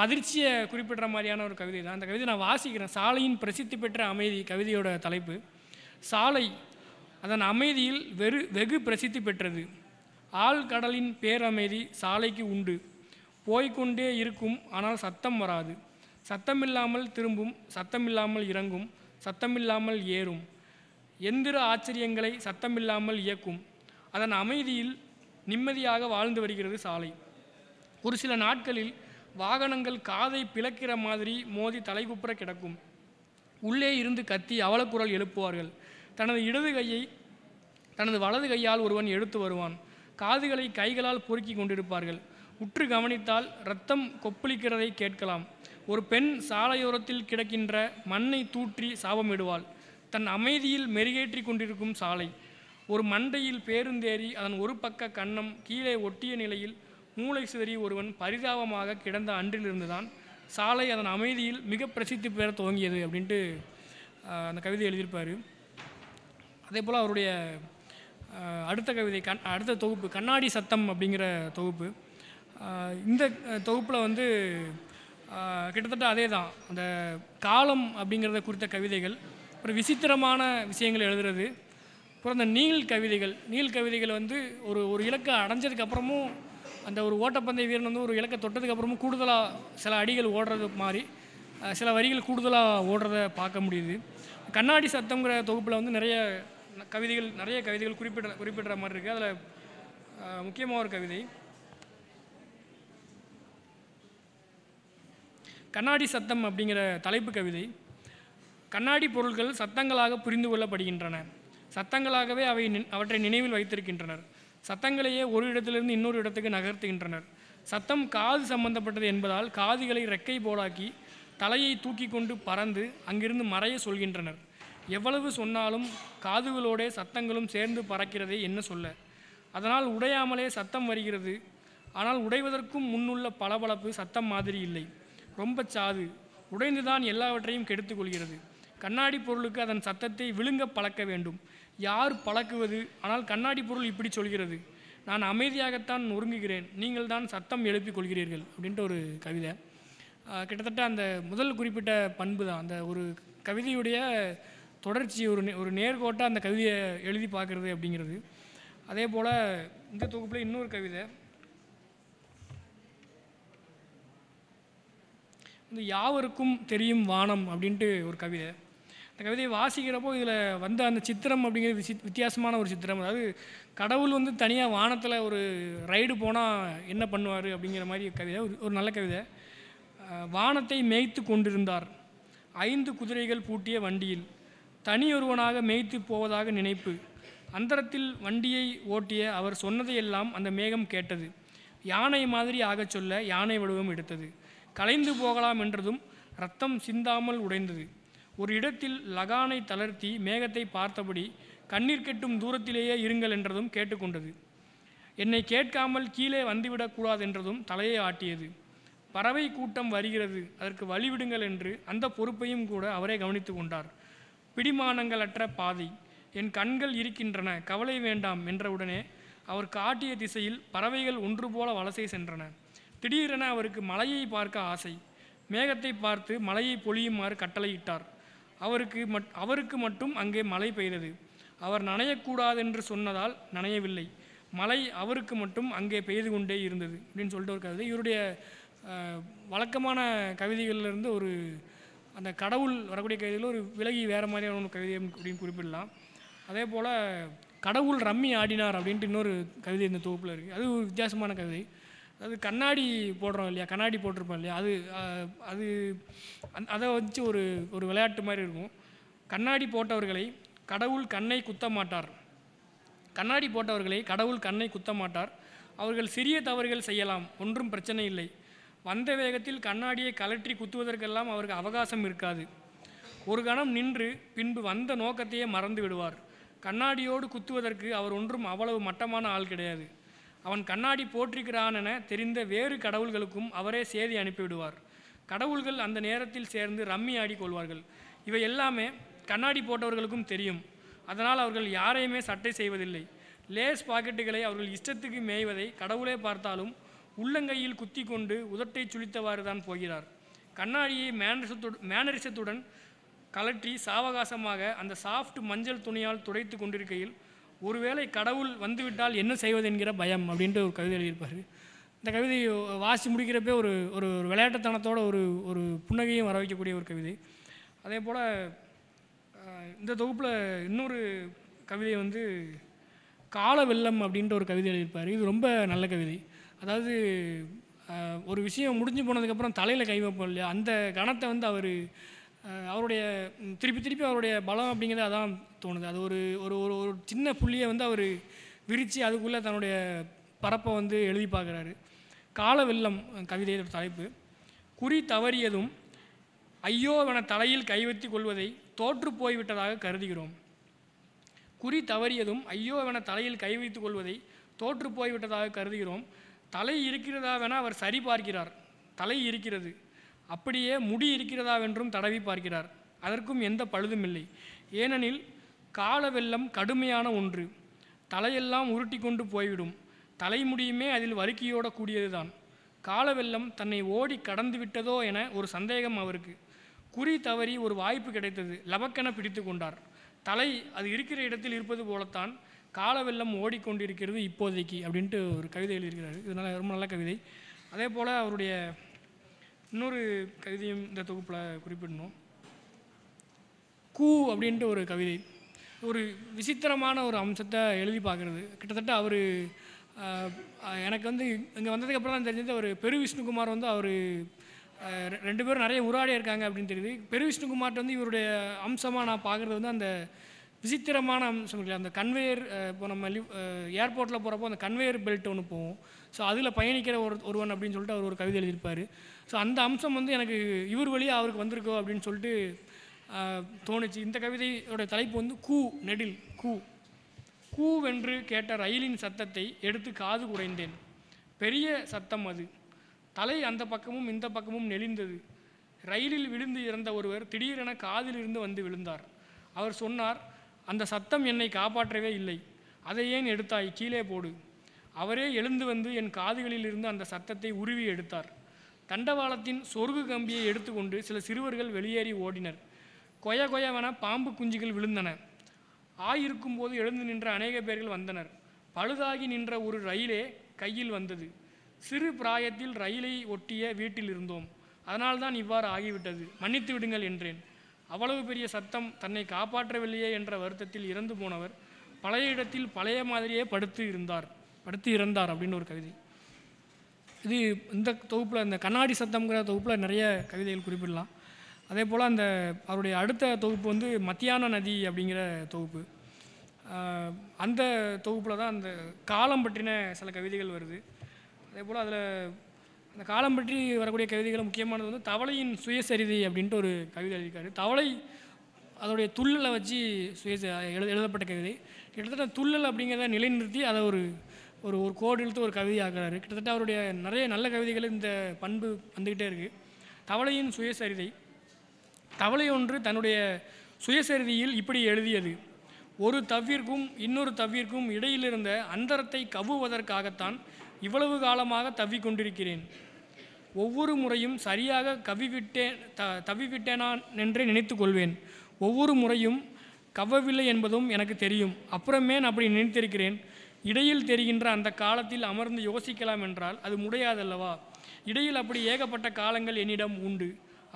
அதிர்ச்சியை குறிப்பிடுற மாதிரியான ஒரு கவிதை தான். அந்த கவிதை நான் வாசிக்கிறேன். சாலையின் பிரசித்தி பெற்ற அமைதி கவிதையோட தலைப்பு. சாலை அதன் அமைதியில் வெகு பிரசித்தி பெற்றது. ஆழ்கடலின் பேரமைதி சாலைக்கு உண்டு. போய்கொண்டே இருக்கும், ஆனால் சத்தம் வராது. சத்தமில்லாமல் திரும்பும், சத்தமில்லாமல் இறங்கும், சத்தமில்லாமல் ஏறும். எந்திர ஆச்சரியங்களை சத்தமில்லாமல் இயக்கும். அதன் அமைதியில் நிம்மதியாக வாழ்ந்து வருகிறது சாலை. ஒரு சில நாட்களில் வாகனங்கள் காதை பிளக்கிற மாதிரி மோதி தலைகுப்புற கிடக்கும். உள்ளே இருந்து கத்தி அவலக்குரல் எழுப்புவார்கள். தனது இடது கையை தனது வலது கையால் ஒருவன் எடுத்து வருவான். காதுகளை கைகளால் பொறுக்கி கொண்டிருப்பார்கள். உற்று கவனித்தால் இரத்தம் கொப்பளிக்கிறதை கேட்கலாம். ஒரு பெண் சாலையோரத்தில் கிடக்கின்ற மண்ணை தூற்றி சாபமிடுவாள். தன் அமைதியில் மெருகேற்றி கொண்டிருக்கும் சாலை. ஒரு மண்டையில் பேருந்தேறி அதன் ஒரு பக்க கன்னம் கீழே ஒட்டிய நிலையில் மூளை சிதறி ஒருவன் பரிதாபமாக கிடந்த அன்றிலிருந்துதான் சாலை அதன் அமைதியில் மிக பிரசித்தி பெற துவங்கியது அப்படின்ட்டு அந்த கவிதை எழுதியிருப்பார். அதே போல் அவருடைய அடுத்த கவிதை அடுத்த தொகுப்பு கண்ணாடி சத்தம் அப்படிங்கிற தொகுப்பு. இந்த தொகுப்பில் வந்து கிட்டத்தட்ட அதே தான், அந்த காலம் அப்படிங்கிறத குறித்த கவிதைகள், அப்புறம் விசித்திரமான விஷயங்கள் எழுதுறது, அப்புறம் அந்த நீள் கவிதைகள் வந்து ஒரு இலக்கை அடைஞ்சதுக்கப்புறமும் அந்த ஒரு ஓட்டப்பந்தய வீரன் வந்து ஒரு இலக்கை தொட்டதுக்கப்புறமும் கூடுதலாக சில அடிகள் ஓடுறது மாதிரி சில வரிகள் கூடுதலாக ஓடுறத பார்க்க முடியுது. கண்ணாடி சத்தம்ங்கிற தொகுப்பில் வந்து நிறைய கவிதைகள் குறிப்பிடுற மாதிரி இருக்குது. அதில் முக்கியமாக ஒரு கவிதை கண்ணாடி சத்தம் அப்படிங்கிற தலைப்பு கவிதை. கண்ணாடி பொருட்கள் சத்தங்களாக புரிந்து கொள்ளப்படுகின்றன. சத்தங்களாகவே அவற்றை நினைவில் வைத்திருக்கின்றனர். சத்தங்களையே ஒரு இடத்திலிருந்து இன்னொரு இடத்துக்கு நகர்த்துகின்றனர். சத்தம் காது சம்பந்தப்பட்டது என்பதால் காதுகளை ரெக்கை போலாக்கி தலையை தூக்கி கொண்டு பறந்து அங்கிருந்து மறைய சொல்கின்றனர். எவ்வளவு சொன்னாலும் காதுகளோட சத்தங்களும் சேர்ந்து பறக்கிறதே என்ன சொல்ல. அதனால் உடையாமலே சத்தம் வருகிறது. ஆனால் உடைவதற்கும் முன்னுள்ள பளபளப்பு சத்தம் மாதிரி இல்லை, ரொம்ப சாது, உடைந்துதான் எல்லாவற்றையும் கெடுத்து கொள்கிறது. கண்ணாடி பொருளுக்கு அதன் சத்தத்தை விழுங்க பழக்க வேண்டும். யார் பழக்குவது? ஆனால் கண்ணாடி பொருள் இப்படி சொல்கிறது, நான் அமைதியாகத்தான் நொறுங்குகிறேன், நீங்கள் தான் சத்தம் எழுப்பிக் கொள்கிறீர்கள் அப்படின்ட்டு ஒரு கவிதை. கிட்டத்தட்ட அந்த முதல் குறிப்பிட்ட பண்பு தான் அந்த ஒரு கவிதையுடைய தொடர்ச்சி, ஒரு நேர்கோட்டாக அந்த கவிதையை எழுதி பார்க்குறது அப்படிங்கிறது. அதே போல் இந்த தொகுப்பில் இன்னொரு கவிதை இந்த யாவருக்கும் தெரியும் வானம் அப்படின்ட்டு ஒரு கவிதை. அந்த கவிதையை வாசிக்கிறப்போ இதில் வந்த அந்த சித்திரம் அப்படிங்கிறது வித்தியாசமான ஒரு சித்திரம். அதாவது கடவுள் வந்து தனியாக வானத்தில் ஒரு ரைடு போனால் என்ன பண்ணுவார் அப்படிங்கிற மாதிரி கவிதை, ஒரு நல்ல கவிதை. வானத்தை மேய்த்து கொண்டிருந்தார் 5 குதிரைகள் பூட்டிய வண்டியில், தனியொருவனாக மேய்த்து போவதாக நினைப்பு. அந்தரத்தில் வண்டியை ஓட்டிய அவர் சொன்னதையெல்லாம் அந்த மேகம் கேட்டது. யானை மாதிரி ஆகச் சொல்ல யானை வடிவம் எடுத்தது. கலைந்து போகலாம் என்றதும் இரத்தம் சிந்தாமல் உடைந்தது. ஒரு இடத்தில் லகானை தளர்த்தி மேகத்தை பார்த்தபடி கண்ணீர் கெட்டும் தூரத்திலேயே இருங்கள் என்றதும் கேட்டுக்கொண்டது. என்னை கேட்காமல் கீழே வந்துவிடக்கூடாது என்றதும் தலையை ஆட்டியது. பறவை கூட்டம் வருகிறது, அதற்கு வழிவிடுங்கள் என்று அந்த பொறுப்பையும் கூட அவரே கவனித்து கொண்டார். பிடிமானங்கள் அற்ற பாதை, என் கண்கள் இருக்கின்றன, கவலை வேண்டாம் என்றவுடனே அவர் காட்டிய திசையில் பறவைகள் ஒன்று போல வலசை சென்றன. திடீரென அவருக்கு மலையை பார்க்க ஆசை. மேகத்தை பார்த்து மலையை பொழியுமாறு கட்டளையிட்டார். அவருக்கு மட்டும் அங்கே மழை பெய்தது. அவர் நனையக்கூடாதென்று சொன்னதால் நனையவில்லை. மழை அவருக்கு மட்டும் அங்கே பெய்து கொண்டே இருந்தது அப்படின்னு சொல்லிட்டு ஒரு கவிதை. இவருடைய வழக்கமான கவிதைகளிலிருந்து ஒரு அந்த கடவுள் வரக்கூடிய கவிதையில் ஒரு விலகி வேறு மாதிரியான ஒரு கவிதை அப்படின்னு குறிப்பிடலாம். அதே போல் கடவுள் ரம்மி ஆடினார் அப்படின்ட்டு இன்னொரு கவிதை இந்த தொகுப்பில் இருக்குது. அது ஒரு வித்தியாசமான கவிதை. அது கண்ணாடி போடுறோம் இல்லையா, கண்ணாடி போட்டிருப்போம் இல்லையா, அது அதை வச்சு ஒரு விளையாட்டு மாதிரி இருக்கும். கண்ணாடி போட்டவர்களை கடவுள் கண்ணை குத்த மாட்டார். கண்ணாடி போட்டவர்களை கடவுள் கண்ணை குத்த மாட்டார். அவர்கள் சிறிய தவறுகள் செய்யலாம், ஒன்றும் பிரச்சனை இல்லை. வந்த வேகத்தில் கண்ணாடியை கலற்றி குத்துவதற்கெல்லாம் அவருக்கு அவகாசம் இருக்காது. ஒரு கணம் நின்று பின்பு வந்த நோக்கத்தையே மறந்து விடுவார். கண்ணாடியோடு குத்துவதற்கு அவர் ஒன்றும் அவ்வளவு மட்டமான ஆள் கிடையாது. அவன் கண்ணாடி போற்றிருக்கிறான் என தெரிந்த வேறு கடவுள்களுக்கும் அவரே செய்தி அனுப்பிவிடுவார். கடவுள்கள் அந்த நேரத்தில் சேர்ந்து ரம்மி ஆடி கொள்வார்கள். இவை எல்லாமே கண்ணாடி போட்டவர்களுக்கும் தெரியும். அதனால் அவர்கள் யாரையுமே சட்டை செய்வதில்லை. லேஸ் பாக்கெட்டுகளை அவர்கள் இஷ்டத்துக்கு மேய்வதை கடவுளே பார்த்தாலும் உள்ளங்கையில் குத்தி கொண்டு உதட்டை சுழித்தவாறு தான் போகிறார். கண்ணாடியை மேனரிசத்துடன் கலற்றி சாவகாசமாக அந்த சாஃப்ட் மஞ்சள் துணியால் துடைத்து கொண்டிருக்கையில் ஒருவேளை கடவுள் வந்துவிட்டால் என்ன செய்வது என்கிற பயம் அப்படின்ட்டு ஒரு கவிதை எழுதியிருப்பார். இந்த கவிதை வாசி முடிக்கிறப்பே ஒரு ஒரு விளையாட்டுத்தனத்தோட ஒரு புன்னகையும் வர வைக்கக்கூடிய ஒரு கவிதை. அதே போல் இந்த தொகுப்பில் இன்னொரு கவிதை வந்து கால வெள்ளம் அப்படின்ட்டு ஒரு கவிதை எழுதியிருப்பார். இது ரொம்ப நல்ல கவிதை. அதாவது ஒரு விஷயம் முடிஞ்சு போனதுக்கப்புறம் தலையில் கை வைப்போம் இல்லையா, அந்த கணத்தை வந்து அவருடைய திருப்பி அவருடைய பலம் அப்படிங்கிறது அதான் தோணுது. அது ஒரு ஒரு ஒரு சின்ன புள்ளியை வந்து அவர் விரித்து அதுக்குள்ளே தன்னுடைய பரப்பை வந்து எழுதி பார்க்குறாரு. கால வெள்ளம் கவிதையோட தலைப்பு. குறி தவறியதும் ஐயோவென தலையில் கை வைத்து கொள்வதை தோற்று போய்விட்டதாக கருதுகிறோம். குறி தவறியதும் ஐயோவென தலையில் கை வைத்து கொள்வதை தோற்று போய்விட்டதாக கருதுகிறோம். தலை இருக்கிறதாவென அவர் சரி பார்க்கிறார். தலை இருக்கிறது. அப்படியே முடி இருக்கிறதாவென்றும் தடவி பார்க்கிறார். அதற்கும் எந்த பழுதும் இல்லை. ஏனெனில் கால வெள்ளம் கடுமையான ஒன்று. தலையெல்லாம் உருட்டி கொண்டு போய்விடும். தலைமுடியுமே அதில் வழுக்கியோட கூடியதுதான். கால வெள்ளம் தன்னை ஓடி கடந்து விட்டதோ என ஒரு சந்தேகம் அவருக்கு. குறி தவறி ஒரு வாய்ப்பு கிடைத்தது. லபக்கென பிடித்து கொண்டார். தலை அது இருக்கிற இடத்தில் இருப்பது போலத்தான் கால வெள்ளம் ஓடிக்கொண்டிருக்கிறது இப்போதைக்கு அப்படின்ட்டு ஒரு கவிதை எழுதியிருக்கிறார். இதனால் ரொம்ப நல்ல கவிதை. அதே போல் அவருடைய இன்னொரு கவிதையும் இந்த தொகுப்பில் குறிப்பிடணும். கூ அப்படின்ட்டு ஒரு கவிதை. ஒரு விசித்திரமான ஒரு அம்சத்தை எழுதி பார்க்குறது. கிட்டத்தட்ட அவர் எனக்கு வந்து இங்கே வந்ததுக்கப்புறம் தான் தெரிஞ்சது அவர் பெரு விஷ்ணுகுமார் வந்து அவர் 2 பேரும் நிறைய உரையாடி இருக்காங்க அப்படின்னு தெரியுது. பெரு விஷ்ணுகுமார்ட்ட வந்து இவருடைய அம்சமாக நான் பார்க்குறது வந்து அந்த விசித்திரமான அம்சம் இல்லை, அந்த கன்வேயர். இப்போ நம்ம ஏர்போர்ட்டில் போகிறப்போ அந்த கன்வேயர் பெல்ட் ஒன்று போவோம். ஸோ அதில் பயணிக்கிற ஒருவன் அப்படின்னு சொல்லிட்டு அவர் ஒரு கவிதை எழுதியிருப்பார். ஸோ அந்த அம்சம் வந்து எனக்கு இவர் வழியாக அவருக்கு வந்திருக்கோ அப்படின்னு சொல்லிட்டு தோணுச்சு. இந்த கவிதையோட தலைப்பு வந்து கூ நெடில். கூவென்று கேட்ட ரயிலின் சத்தத்தை எடுத்து காது குடைந்தேன். பெரிய சத்தம் அது. தலை அந்த பக்கமும் இந்த பக்கமும் நெளிந்தது. ரயிலில் விழுந்து இறந்த ஒருவர் திடீரென காதிலிருந்து வந்து விழுந்தார். அவர் சொன்னார், அந்த சத்தம் என்னை காப்பாற்றவே இல்லை, அதை ஏன் எடுத்தாய், கீழே போடு. அவரே எழுந்து வந்து என் காதுகளிலிருந்து அந்த சத்தத்தை உருவி எடுத்தார். தண்டவாளத்தின் சொருகு கம்பியை எடுத்துக்கொண்டு சில சிறுவர்கள் வெளியேறி ஓடினர். கொய கொயவென பாம்பு குஞ்சுகள் விழுந்தன. ஆயிருக்கும் போது எழுந்து நின்ற அநேக பேர்கள் வந்தனர். பழுதாகி நின்ற ஒரு ரயிலே கையில் வந்தது. சிறு பிராயத்தில் ரயிலை ஒட்டிய வீட்டில் இருந்தோம், அதனால்தான் இவ்வாறு ஆகிவிட்டது, மன்னித்து விடுங்கள் என்றேன். அவ்வளவு பெரிய சத்தம் தன்னை காப்பாற்றவில்லையே என்ற வருத்தத்தில் இறந்து போனவர் பழைய இடத்தில் பழைய மாதிரியே படுத்து இறந்தார் அப்படின்னு ஒரு கவிதை. இது இந்த தொகுப்பில், இந்த கண்ணாடி சத்தம்ங்கிற தொகுப்பில் நிறைய கவிதைகள் குறிப்பிடலாம். அதே போல் அந்த அவருடைய அடுத்த தொகுப்பு வந்து மத்தியான நதி அப்படிங்கிற தொகுப்பு. அந்த தொகுப்பில் தான் அந்த காலம் பற்றின சில கவிதைகள் வருது. அதே போல் அதில் அந்த காலம் பற்றி வரக்கூடிய கவிதைகள் முக்கியமானது வந்து தவளையின் சுயசரிதை அப்படின்ட்டு ஒரு கவிதை எழுதியிருக்காரு. தவளை அதோடைய துள்ளலை வச்சு எழுதப்பட்ட கவிதை. கிட்டத்தட்ட துள்ளல் அப்படிங்கிறத நிலைநிறுத்தி அதை ஒரு ஒரு ஒரு கோடு இழுத்து ஒரு கவிதை ஆக்குறாரு. கிட்டத்தட்ட அவருடைய நிறைய நல்ல கவிதைகள் இந்த பண்பு வந்துக்கிட்டே இருக்குது. தவளையின் சுயசரிதை. தவளை ஒன்று தன்னுடைய சுயசரிதையில் இப்படி எழுதியது: ஒரு தவ்விற்கும் இன்னொரு தவ்விற்கும் இடையிலிருந்த அந்தரத்தை கவ்வுவதற்காகத்தான் இவ்வளவு காலமாக தவ்விக்கொண்டிருக்கிறேன். ஒவ்வொரு முறையும் சரியாக தவ்விவிட்டேனான் என்றே நினைத்து கொள்வேன். ஒவ்வொரு முறையும் கவ்வவில்லை என்பதும் எனக்கு தெரியும். அப்புறமே நான் அப்படி நினைத்திருக்கிறேன். இடையில் தெரிகின்ற அந்த காலத்தில் அமர்ந்து யோசிக்கலாம் என்றால் அது முடியாதல்லவா? இடையில் அப்படி ஏகப்பட்ட காலங்கள் என்னிடம் உண்டு.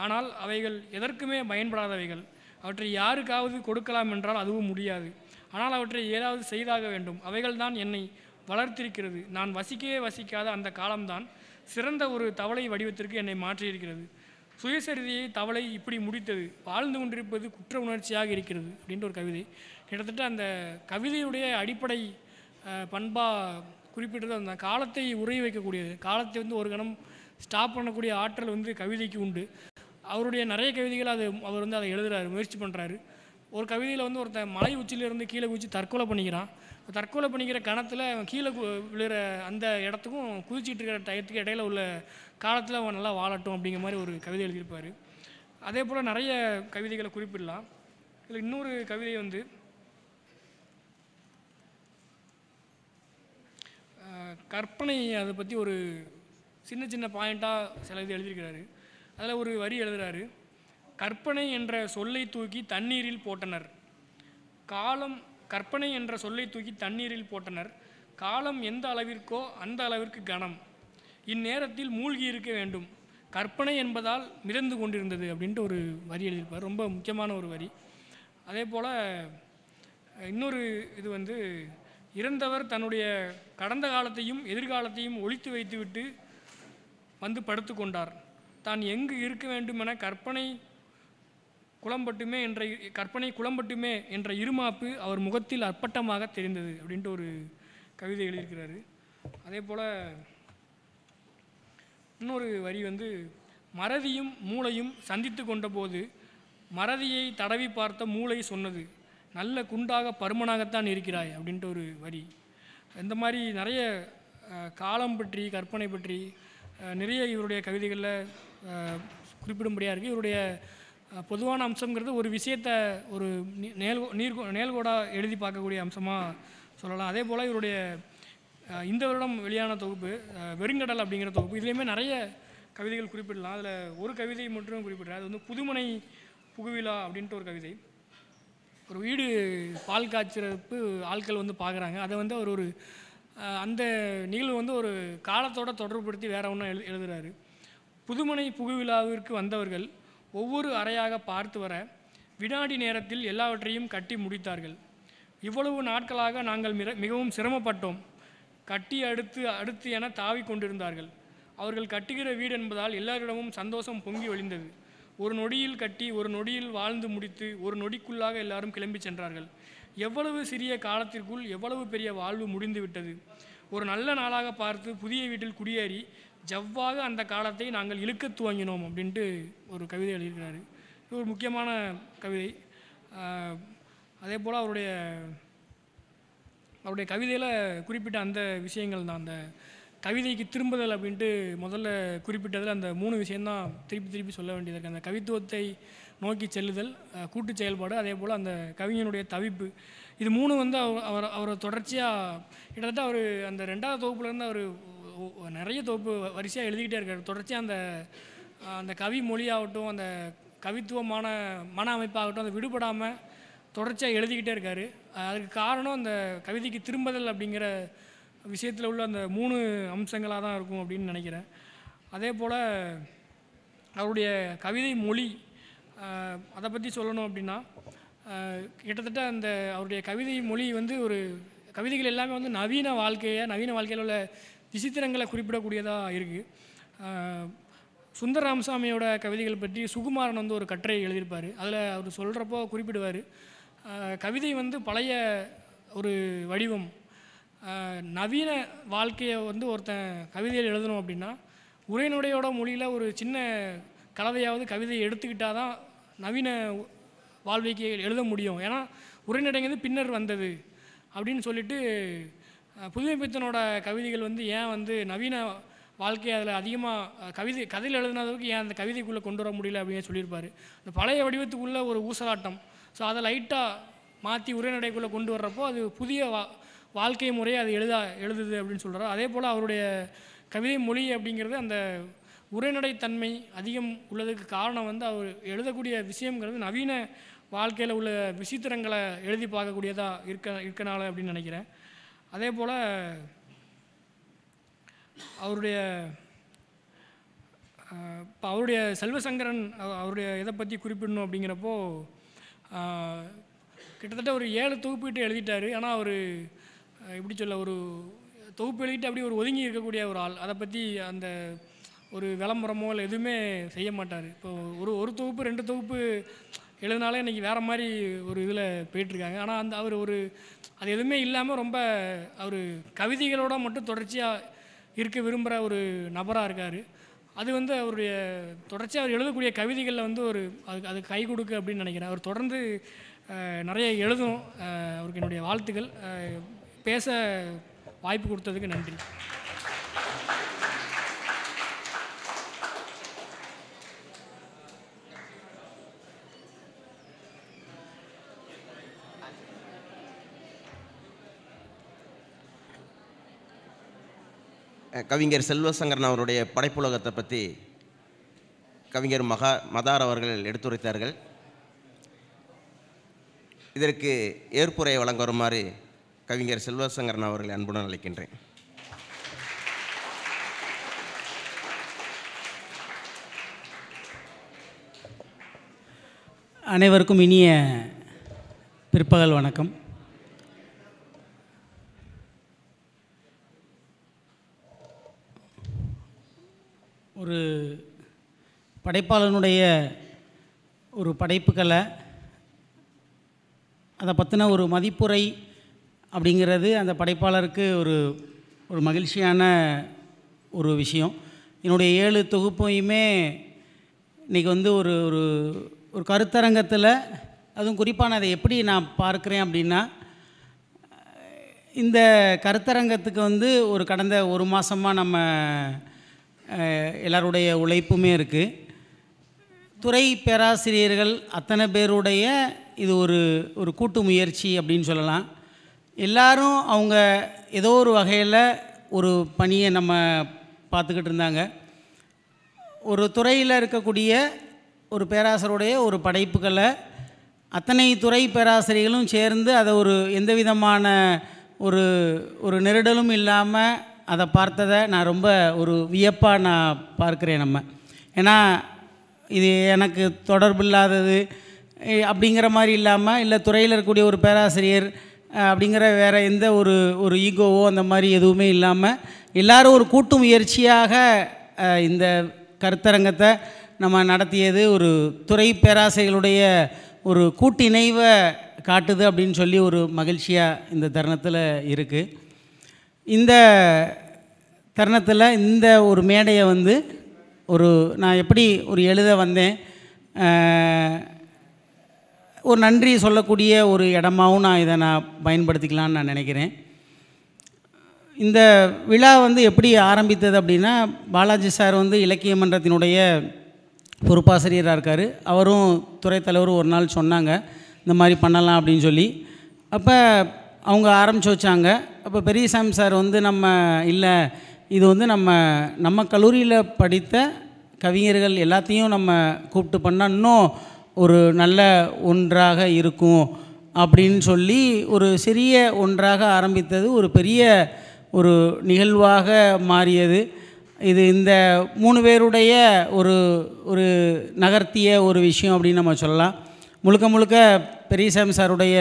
ஆனால் அவைகள் எதற்குமே பயன்படாதவைகள். அவற்றை யாருக்காவது கொடுக்கலாம் என்றால் அதுவும் முடியாது. ஆனால் அவற்றை ஏதாவது செய்தாக வேண்டும். அவைகள்தான் என்னை வளர்த்திருக்கிறது. நான் வசிக்கவே வசிக்காத அந்த காலம்தான் சிறந்த ஒரு தவளை வடிவத்திற்கு என்னை மாற்றியிருக்கிறது. சுயசரிதையை தவளை இப்படி முடித்தது. வாழ்ந்து கொண்டிருப்பது குற்ற உணர்ச்சியாக இருக்கிறது அப்படின்ற ஒரு கவிதை. கிட்டத்தட்ட அந்த கவிதையுடைய அடிப்படை பண்பாக குறிப்பிட்டது அந்த காலத்தை உரை வைக்கக்கூடியது. காலத்தை வந்து ஒரு கணம் ஸ்டாப் பண்ணக்கூடிய ஆற்றல் வந்து கவிதைக்கு உண்டு. அவருடைய நிறைய கவிதைகள் அவர் வந்து அதை எழுதுறாரு, முயற்சி பண்ணுறாரு. ஒரு கவிதையில் வந்து ஒருத்தன் மலை உச்சியிலேருந்து கீழே குதிச்சு தற்கொலை பண்ணிக்கிறான். தற்கொலை பண்ணிக்கிற கணத்தில் அவன் கீழே விழுகிற அந்த இடத்துக்கும் குதிச்சிட்டு இருக்கிற டயத்துக்கு இடையில உள்ள காலத்தில் அவன் நல்லா வாழட்டும் அப்படிங்கிற மாதிரி ஒரு கவிதை எழுதியிருப்பார். அதே போல் நிறைய கவிதைகளை குறிப்பிடலாம். இதில் இன்னொரு கவிதை வந்து கற்பனை, அதை பற்றி ஒரு சின்ன சின்ன பாயிண்ட்டாக சில இது எழுதியிருக்கிறாரு. அதில் ஒரு வரி எழுதுகிறாரு: கற்பனை என்ற சொல்லை தூக்கி தண்ணீரில் போட்டனர். கற்பனை என்ற சொல்லை தூக்கி தண்ணீரில் போட்டனர். காலம் எந்த அளவிற்கோ அந்த அளவிற்கு கனம். இந்நேரத்தில் மூழ்கி இருக்க வேண்டும். கற்பனை என்பதால் மிதந்து கொண்டிருந்தது அப்படின்ட்டு ஒரு வரி எழுதியிருப்பார். ரொம்ப முக்கியமான ஒரு வரி. அதே போல் இன்னொரு இது வந்து இறந்தவர் தன்னுடைய கடந்த காலத்தையும் எதிர்காலத்தையும் ஒழித்து வைத்துவிட்டு வந்து படுத்து கொண்டார். தான் எங்கு இருக்க வேண்டும் என கற்பனை குளம்பட்டுமே என்ற இருமாப்பு அவர் முகத்தில் அப்பட்டமாக தெரிந்தது அப்படின்ட்டு ஒரு கவிதை எழுதியிருக்கிறாரு. அதே போல் இன்னொரு வரி வந்து மறதியும் மூளையும் சந்தித்து கொண்டபோது மறதியை தடவி பார்த்த மூளை சொன்னது, நல்ல குண்டாக பருமனாகத்தான் இருக்கிறாய் அப்படின்ட்டு ஒரு வரி. இந்த மாதிரி நிறைய காலம் பற்றி கற்பனை பற்றி நிறைய இவருடைய கவிதைகளில் குறிப்பிடும்படியாக இருக்குது. இவருடைய பொதுவான அம்சங்கிறது ஒரு விஷயத்தை ஒரு நேல்கோடாக எழுதி பார்க்கக்கூடிய அம்சமாக சொல்லலாம். அதே போல் இவருடைய இந்த வருடம் வெளியான தொகுப்பு வெறுங்கடல் அப்படிங்கிற தொகுப்பு, இதுலேயுமே நிறைய கவிதைகள் குறிப்பிடலாம். அதில் ஒரு கவிதை மட்டும் குறிப்பிட்றேன். அது வந்து புதுமனை புகுவிழா அப்படின்ட்டு ஒரு கவிதை. ஒரு வீடு பால் காய்ச்சறப்பு ஆட்கள் வந்து பார்க்குறாங்க. அதை வந்து அவர் ஒரு அந்த நிகழ்வு வந்து ஒரு காலத்தோடு தொடர்புபடுத்தி வேற ஒன்றும் எழுதுகிறாரு. புதுமனை புகுவிழாவிற்கு வந்தவர்கள் ஒவ்வொரு அறையாக பார்த்து வர வினாடி நேரத்தில் எல்லாவற்றையும் கட்டி முடித்தார்கள். இவ்வளவு நாட்களாக நாங்கள் மிகவும் சிரமப்பட்டோம். கட்டி அடுத்து என தாவி கொண்டிருந்தார்கள். அவர்கள் கட்டுகிற வீடு என்பதால் எல்லாரிடமும் சந்தோஷம் பொங்கி வழிந்தது. ஒரு நொடியில் கட்டி ஒரு நொடியில் வாழ்ந்து முடித்து ஒரு நொடிக்குள்ளாக எல்லாரும் கிளம்பி சென்றார்கள். எவ்வளவு சிறிய காலத்திற்குள் எவ்வளவு பெரிய வாழ்வு முடிந்து விட்டது. ஒரு நல்ல நாளாக பார்த்து புதிய வீட்டில் குடியேறி ஜவ்வாக அந்த காலத்தை நாங்கள் இழுக்க துவங்கினோம் அப்படின்ட்டு ஒரு கவிதை எழுதியிருக்கிறாரு. இது ஒரு முக்கியமான கவிதை. அதே போல் அவருடைய கவிதையில் குறிப்பிட்ட அந்த விஷயங்கள் தான், அந்த கவிதைக்கு திரும்புதல் அப்படின்ட்டு முதல்ல குறிப்பிட்டதில் அந்த 3 விஷயந்தான் திருப்பி சொல்ல வேண்டியது இருக்குது. அந்த கவித்துவத்தை நோக்கி செல்லுதல், கூட்டு செயல்பாடு, அதே போல் அந்த கவிஞனுடைய தவிப்பு. இது 3 வந்து அவரை தொடர்ச்சியாக கிட்டத்தட்ட அவர் அந்த 2வது தொகுப்புலேருந்து அவர் நிறைய தொகுப்பு வரிசையாக எழுதிக்கிட்டே இருக்கார். தொடர்ச்சியாக அந்த கவி மொழியாகட்டும், அந்த கவித்துவமான மன அமைப்பாகட்டும், அதை விடுபடாமல் தொடர்ச்சியாக எழுதிக்கிட்டே இருக்கார். அதுக்கு காரணம் அந்த கவிதைக்கு திரும்புதல் அப்படிங்கிற விஷயத்தில் உள்ள அந்த 3 அம்சங்களாக தான் இருக்கும் அப்படின்னு நினைக்கிறேன். அதே போல் அவருடைய கவிதை மொழி, அதை பற்றி சொல்லணும் அப்படின்னா கிட்டத்தட்ட அந்த அவருடைய கவிதை மொழி வந்து ஒரு கவிதைகள் எல்லாமே வந்து நவீன வாழ்க்கையில் உள்ள விசித்திரங்களை குறிப்பிடக்கூடியதாக இருக்குது. சுந்தர ராமசாமியோட கவிதைகள் பற்றி சுகுமாரன் வந்து ஒரு கட்டுரை எழுதியிருப்பார். அதில் அவர் சொல்கிறப்போ குறிப்பிடுவார், கவிதை வந்து பழைய ஒரு வடிவம். நவீன வாழ்க்கையை வந்து ஒருத்தன் கவிதையில் எழுதணும் அப்படின்னா உரைநடையோட மொழியில் ஒரு சின்ன கலவையாவது கவிதையை எடுத்துக்கிட்டால் தான் நவீன வாழ்க்கையை எழுத முடியும். ஏன்னா உரைநடைங்கிறது பின்னர் வந்தது அப்படின்னு சொல்லிட்டு புதுமைப்பித்தனோட கவிதைகள் வந்து ஏன் வந்து நவீன வாழ்க்கையை அதில் அதிகமாக கதையில் எழுதுனதுக்கு ஏன் அந்த கவிதைக்குள்ளே கொண்டு வர முடியல அப்படின்னு சொல்லியிருப்பார். அந்த பழைய வடிவத்துக்குள்ளே ஒரு ஊசலாட்டம், ஸோ அதை லைட்டாக மாற்றி உரைநடைக்குள்ளே கொண்டு வர்றப்போ அது புதிய வாழ்க்கை முறையை அது எழுதுது அப்படின்னு சொல்கிறார். அதே போல் அவருடைய கவிதை மொழி அப்படிங்கிறது அந்த உரைநடைத்தன்மை அதிகம் உள்ளதுக்கு காரணம் வந்து அவர் எழுதக்கூடிய விஷயங்கிறது நவீன வாழ்க்கையில் உள்ள விசித்திரங்களை எழுதி பார்க்கக்கூடியதாக இருக்கனால அப்படின்னு நினைக்கிறேன். அதே போல் அவருடைய செல்வசங்கரன் அவருடைய இதை பற்றி குறிப்பிடணும் அப்படிங்கிறப்போ கிட்டத்தட்ட ஒரு 7 தொகுப்பிட்டு எழுதிட்டார். ஆனால் அவர் எப்படி சொல்ல, ஒரு தொகுப்பு எழுதிட்டு அப்படி ஒரு ஒதுங்கி இருக்கக்கூடிய ஒரு ஆள். அதை பற்றி அந்த ஒரு விளம்பரமோ இல்லை எதுவுமே செய்ய மாட்டார். இப்போ ஒரு தொகுப்பு 2 தொகுப்பு எழுதினாலே இன்றைக்கி வேறு மாதிரி ஒரு இதில் போயிட்டுருக்காங்க. ஆனால் அவர் அது எதுவுமே இல்லாமல் ரொம்ப அவர் கவிதைகளோடு மட்டும் தொடர்ச்சியாக இருக்க விரும்புகிற ஒரு நபராக இருக்கார். அது வந்து அவருடைய தொடர்ச்சியாக அவர் எழுதக்கூடிய கவிதைகளில் வந்து அது கை கொடுக்கு அப்படின்னு நினைக்கிறேன். அவர் தொடர்ந்து நிறைய எழுதும். அவருக்கு என்னுடைய வாழ்த்துக்கள். பேச வாய்ப்பு கொடுத்ததுக்கு நன்றி. கவிஞர் செல்வசங்கரன் அவருடைய படைப்புலகத்தை பற்றி கவிஞர் மதார் அவர்கள் எடுத்துரைத்தார்கள். இதற்கு ஏற்புரை வழங்க வருமாறு கவிஞர் செல்வசங்கரன் அவர்களை அன்புடன் அழைக்கின்றேன். அனைவருக்கும் இனிய பிற்பகல் வணக்கம். ஒரு படைப்பாளனுடைய ஒரு படைப்புகளை அதை பற்றின ஒரு மதிப்புரை அப்படிங்கிறது அந்த படைப்பாளருக்கு ஒரு மகிழ்ச்சியான ஒரு விஷயம். என்னுடைய 7 தொகுப்பையுமே இன்றைக்கி வந்து ஒரு கருத்தரங்கத்தில், அதுவும் குறிப்பாக நான் அதை எப்படி நான் பார்க்குறேன் அப்படின்னா, இந்த கருத்தரங்கத்துக்கு வந்து கடந்த 1 மாதமாக நம்ம எல்லாருடைய உழைப்புமே இருக்குது. துறை பேராசிரியர்கள் அத்தனை பேருடைய இது ஒரு கூட்டு முயற்சி அப்படின்னு சொல்லலாம். எல்லாரும் அவங்க ஏதோ ஒரு வகையில் ஒரு பணியை நம்ம பார்த்துக்கிட்டு இருந்தாங்க. ஒரு துறையில் இருக்கக்கூடிய ஒரு பேராசிரியருடைய ஒரு படைப்புகளை அத்தனை துறை பேராசிரியர்களும் சேர்ந்து அதை எந்த விதமான ஒரு நெருடலும் இல்லாமல் அதை பார்த்ததை நான் ரொம்ப வியப்பாக நான் பார்க்குறேன். ஏன்னா இது எனக்கு தொடர்பில்லாதது அப்படிங்கிற மாதிரி இல்லாமல், இல்லை துறையில் இருக்கக்கூடிய ஒரு பேராசிரியர் அப்படிங்கிற வேறு எந்த ஒரு ஈகோவோ அந்த மாதிரி எதுவுமே இல்லாமல் எல்லாரும் ஒரு கூட்டு முயற்சியாக இந்த கருத்தரங்கத்தை நம்ம நடத்தியது ஒரு துறை பேராசிரியர்களுடைய ஒரு கூட்டிணைவை காட்டுது அப்படின்னு சொல்லி ஒரு மகிழ்ச்சியாக இந்த தருணத்தில் இருக்குது. இந்த தருணத்தில் இந்த ஒரு மேடையை வந்து நான் எப்படி எழுத வந்தேன், ஒரு நன்றி சொல்லக்கூடிய ஒரு இடமாகவும் நான் இதை பயன்படுத்திக்கலான்னு நான் நினைக்கிறேன். இந்த விழா வந்து எப்படி ஆரம்பித்தது அப்படின்னா, பாலாஜி சார் வந்து இலக்கிய மன்றத்தினுடைய பொறுப்பாசிரியராக இருக்கார். அவரும் துறைத் தலைவரும் ஒரு நாள் சொன்னாங்க, இந்த மாதிரி பண்ணலாம் அப்படின்னு சொல்லி. அப்போ அவங்க ஆரம்பித்து வச்சாங்க. அப்போ பெரியசாமி சார் வந்து இல்லை இது வந்து நம்ம கல்லூரியில் படித்த கவிஞர்கள் எல்லாத்தையும் நம்ம கூப்பிட்டு பண்ணால் இன்னும் ஒரு நல்ல ஒன்றாக இருக்கும் அப்படின்னு சொல்லி ஒரு சிறிய ஒன்றாக ஆரம்பித்தது ஒரு பெரிய ஒரு நிகழ்வாக மாறியது. இது இந்த 3 பேருடைய ஒரு நகர்த்திய ஒரு விஷயம் அப்படின்னு நம்ம சொல்லலாம். முழுக்க முழுக்க பெரியசாமி சாருடைய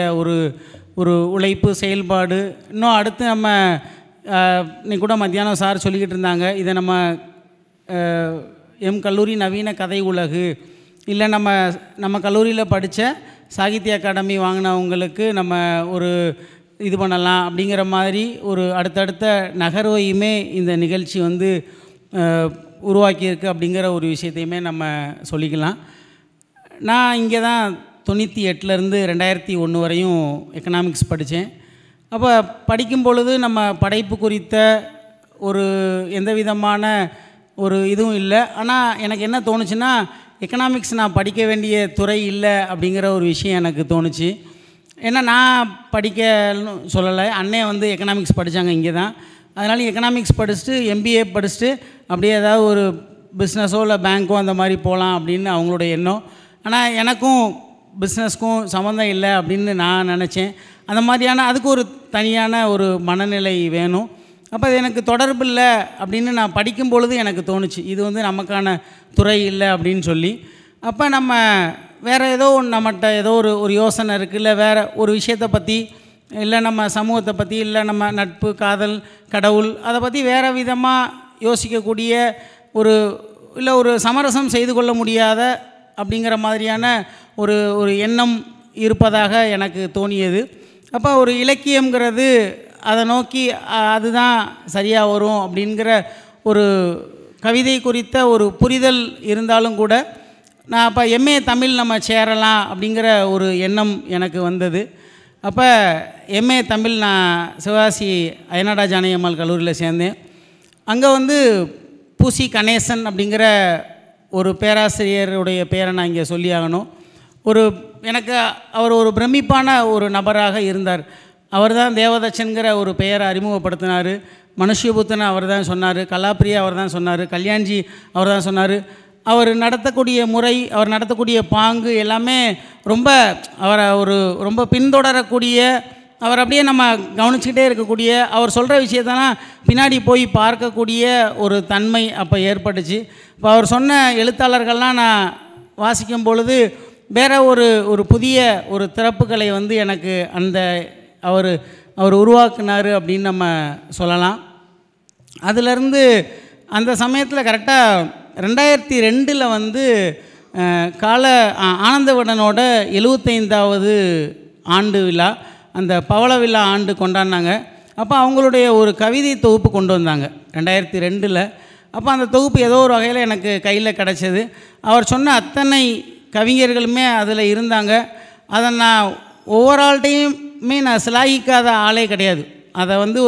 ஒரு உழைப்பு செயல்பாடு. இன்னும் அடுத்து நம்ம இன்னைக்கு கூட மத்தியானம் சார் சொல்லிக்கிட்டு இருந்தாங்க, இதை நம்ம எம் கல்லூரி நவீன கதை உலகு இல்லை நம்ம கல்லூரியில் படித்த சாகித்ய அகாடமி வாங்கினவங்களுக்கு நம்ம ஒரு இது பண்ணலாம் அப்படிங்கிற மாதிரி ஒரு அடுத்தடுத்த நகர்வையுமே இந்த நிகழ்ச்சி வந்து உருவாக்கியிருக்கு அப்படிங்கிற ஒரு விஷயத்தையுமே நம்ம சொல்லிக்கலாம். நான் இங்கே தான் 98லேருந்து 2001 வரையும் எக்கனாமிக்ஸ் படித்தேன். அப்போ படிக்கும் பொழுது நம்ம படைப்பு குறித்த எந்த விதமான இதுவும் இல்லை. ஆனால் எனக்கு என்ன தோணுச்சுன்னா, எக்கனாமிக்ஸ் நான் படிக்க வேண்டிய துறை இல்லை அப்படிங்கிற ஒரு விஷயம் எனக்கு தோணுச்சு. ஏன்னா நான் படிக்கன்னு சொல்லலை, அண்ணே வந்து எக்கனாமிக்ஸ் படித்தாங்க இங்கே தான். அதனால எக்கனாமிக்ஸ் படிச்சுட்டு எம்பிஏ படிச்சுட்டு அப்படியே ஏதாவது ஒரு பிஸ்னஸோ இல்லை பேங்க்கோ அந்த மாதிரி போகலாம் அப்படின்னு அவங்களோட எண்ணம். ஆனால் எனக்கும் பிஸ்னஸ்க்கும் சம்மந்தம் இல்லை அப்படின்னு நான் நினச்சேன். அந்த மாதிரியான அதுக்கு ஒரு தனியான ஒரு மனநிலை வேணும். அப்போ அது எனக்கு தொடர்பு இல்லை அப்படின்னு நான் படிக்கும் பொழுது எனக்கு தோணுச்சு, இது வந்து நமக்கான துறை இல்லை அப்படின்னு சொல்லி. அப்போ நம்ம வேறு ஏதோ நம்மகிட்ட ஏதோ ஒரு யோசனை இருக்குது, இல்லை வேறு ஒரு விஷயத்தை பற்றி, இல்லை நம்ம சமூகத்தை பற்றி, இல்லை நம்ம நட்பு, காதல், கடவுள், அதை பற்றி வேறு விதமாக யோசிக்கக்கூடிய இல்லை ஒரு சமரசம் செய்து கொள்ள முடியாத அப்படிங்கிற மாதிரியான ஒரு எண்ணம் இருப்பதாக எனக்கு தோணியது. அப்போ ஒரு இலக்கியங்கிறது அதை நோக்கி அதுதான் சரியாக வரும் அப்படிங்கிற ஒரு கவிதை குறித்த ஒரு புரிதல் இருந்தாலும் கூட நான் அப்போ எம்ஏ தமிழ் நம்ம சேரலாம் அப்படிங்கிற ஒரு எண்ணம் எனக்கு வந்தது. அப்போ எம்ஏ தமிழ் நான் சிவகாசி அயனாடா ஜானகியம்மாள் கல்லூரியில் சேர்ந்தேன். அங்கே வந்து பூசி கணேசன் அப்படிங்கிற ஒரு பேராசிரியருடைய பேரை நான் இங்கே சொல்லி ஆகணும். எனக்கு அவர் ஒரு பிரமிப்பான ஒரு நபராக இருந்தார். அவர் தான் தேவதச்சன்கிற ஒரு பெயரை அறிமுகப்படுத்தினார். மனுஷ்யபுத்தனை அவர் தான் சொன்னார், கலாப்பிரியா அவர் தான் சொன்னார், கல்யாண்ஜி அவர் தான் சொன்னார். அவர் நடத்தக்கூடிய முறை, அவர் நடத்தக்கூடிய பாங்கு எல்லாமே அவரை ரொம்ப பின்தொடரக்கூடிய, அவர் அப்படியே நம்ம கவனிச்சுக்கிட்டே இருக்கக்கூடிய, அவர் சொல்கிற விஷயத்தெல்லாம் பின்னாடி போய் பார்க்கக்கூடிய ஒரு தன்மை அப்போ ஏற்பட்டுச்சு. இப்போ அவர் சொன்ன எழுத்தாளர்கள்லாம் நான் வாசிக்கும் பொழுது வேறு ஒரு புதிய ஒரு திறப்புகளை வந்து எனக்கு அவர் உருவாக்குனார் அப்படின்னு நம்ம சொல்லலாம். அதிலிருந்து அந்த சமயத்தில் கரெக்டாக 2002 வந்து ஆனந்தவிடனோட 75வது ஆண்டு விழா, அந்த பவள விழா ஆண்டு கொண்டாடினாங்க. அப்போ அவங்களுடைய ஒரு கவிதை தொகுப்பு கொண்டு வந்தாங்க 2002. அப்போ அந்த தொகுப்பு ஏதோ ஒரு வகையில் எனக்கு கையில் கிடச்சிது. அவர் சொன்ன அத்தனை கவிஞர்களுமே அதில் இருந்தாங்க. அதை நான் ஒவ்வொரு ஆள்கிட்டையுமே நான் சிலாகிக்காத ஆளே கிடையாது. அதை வந்து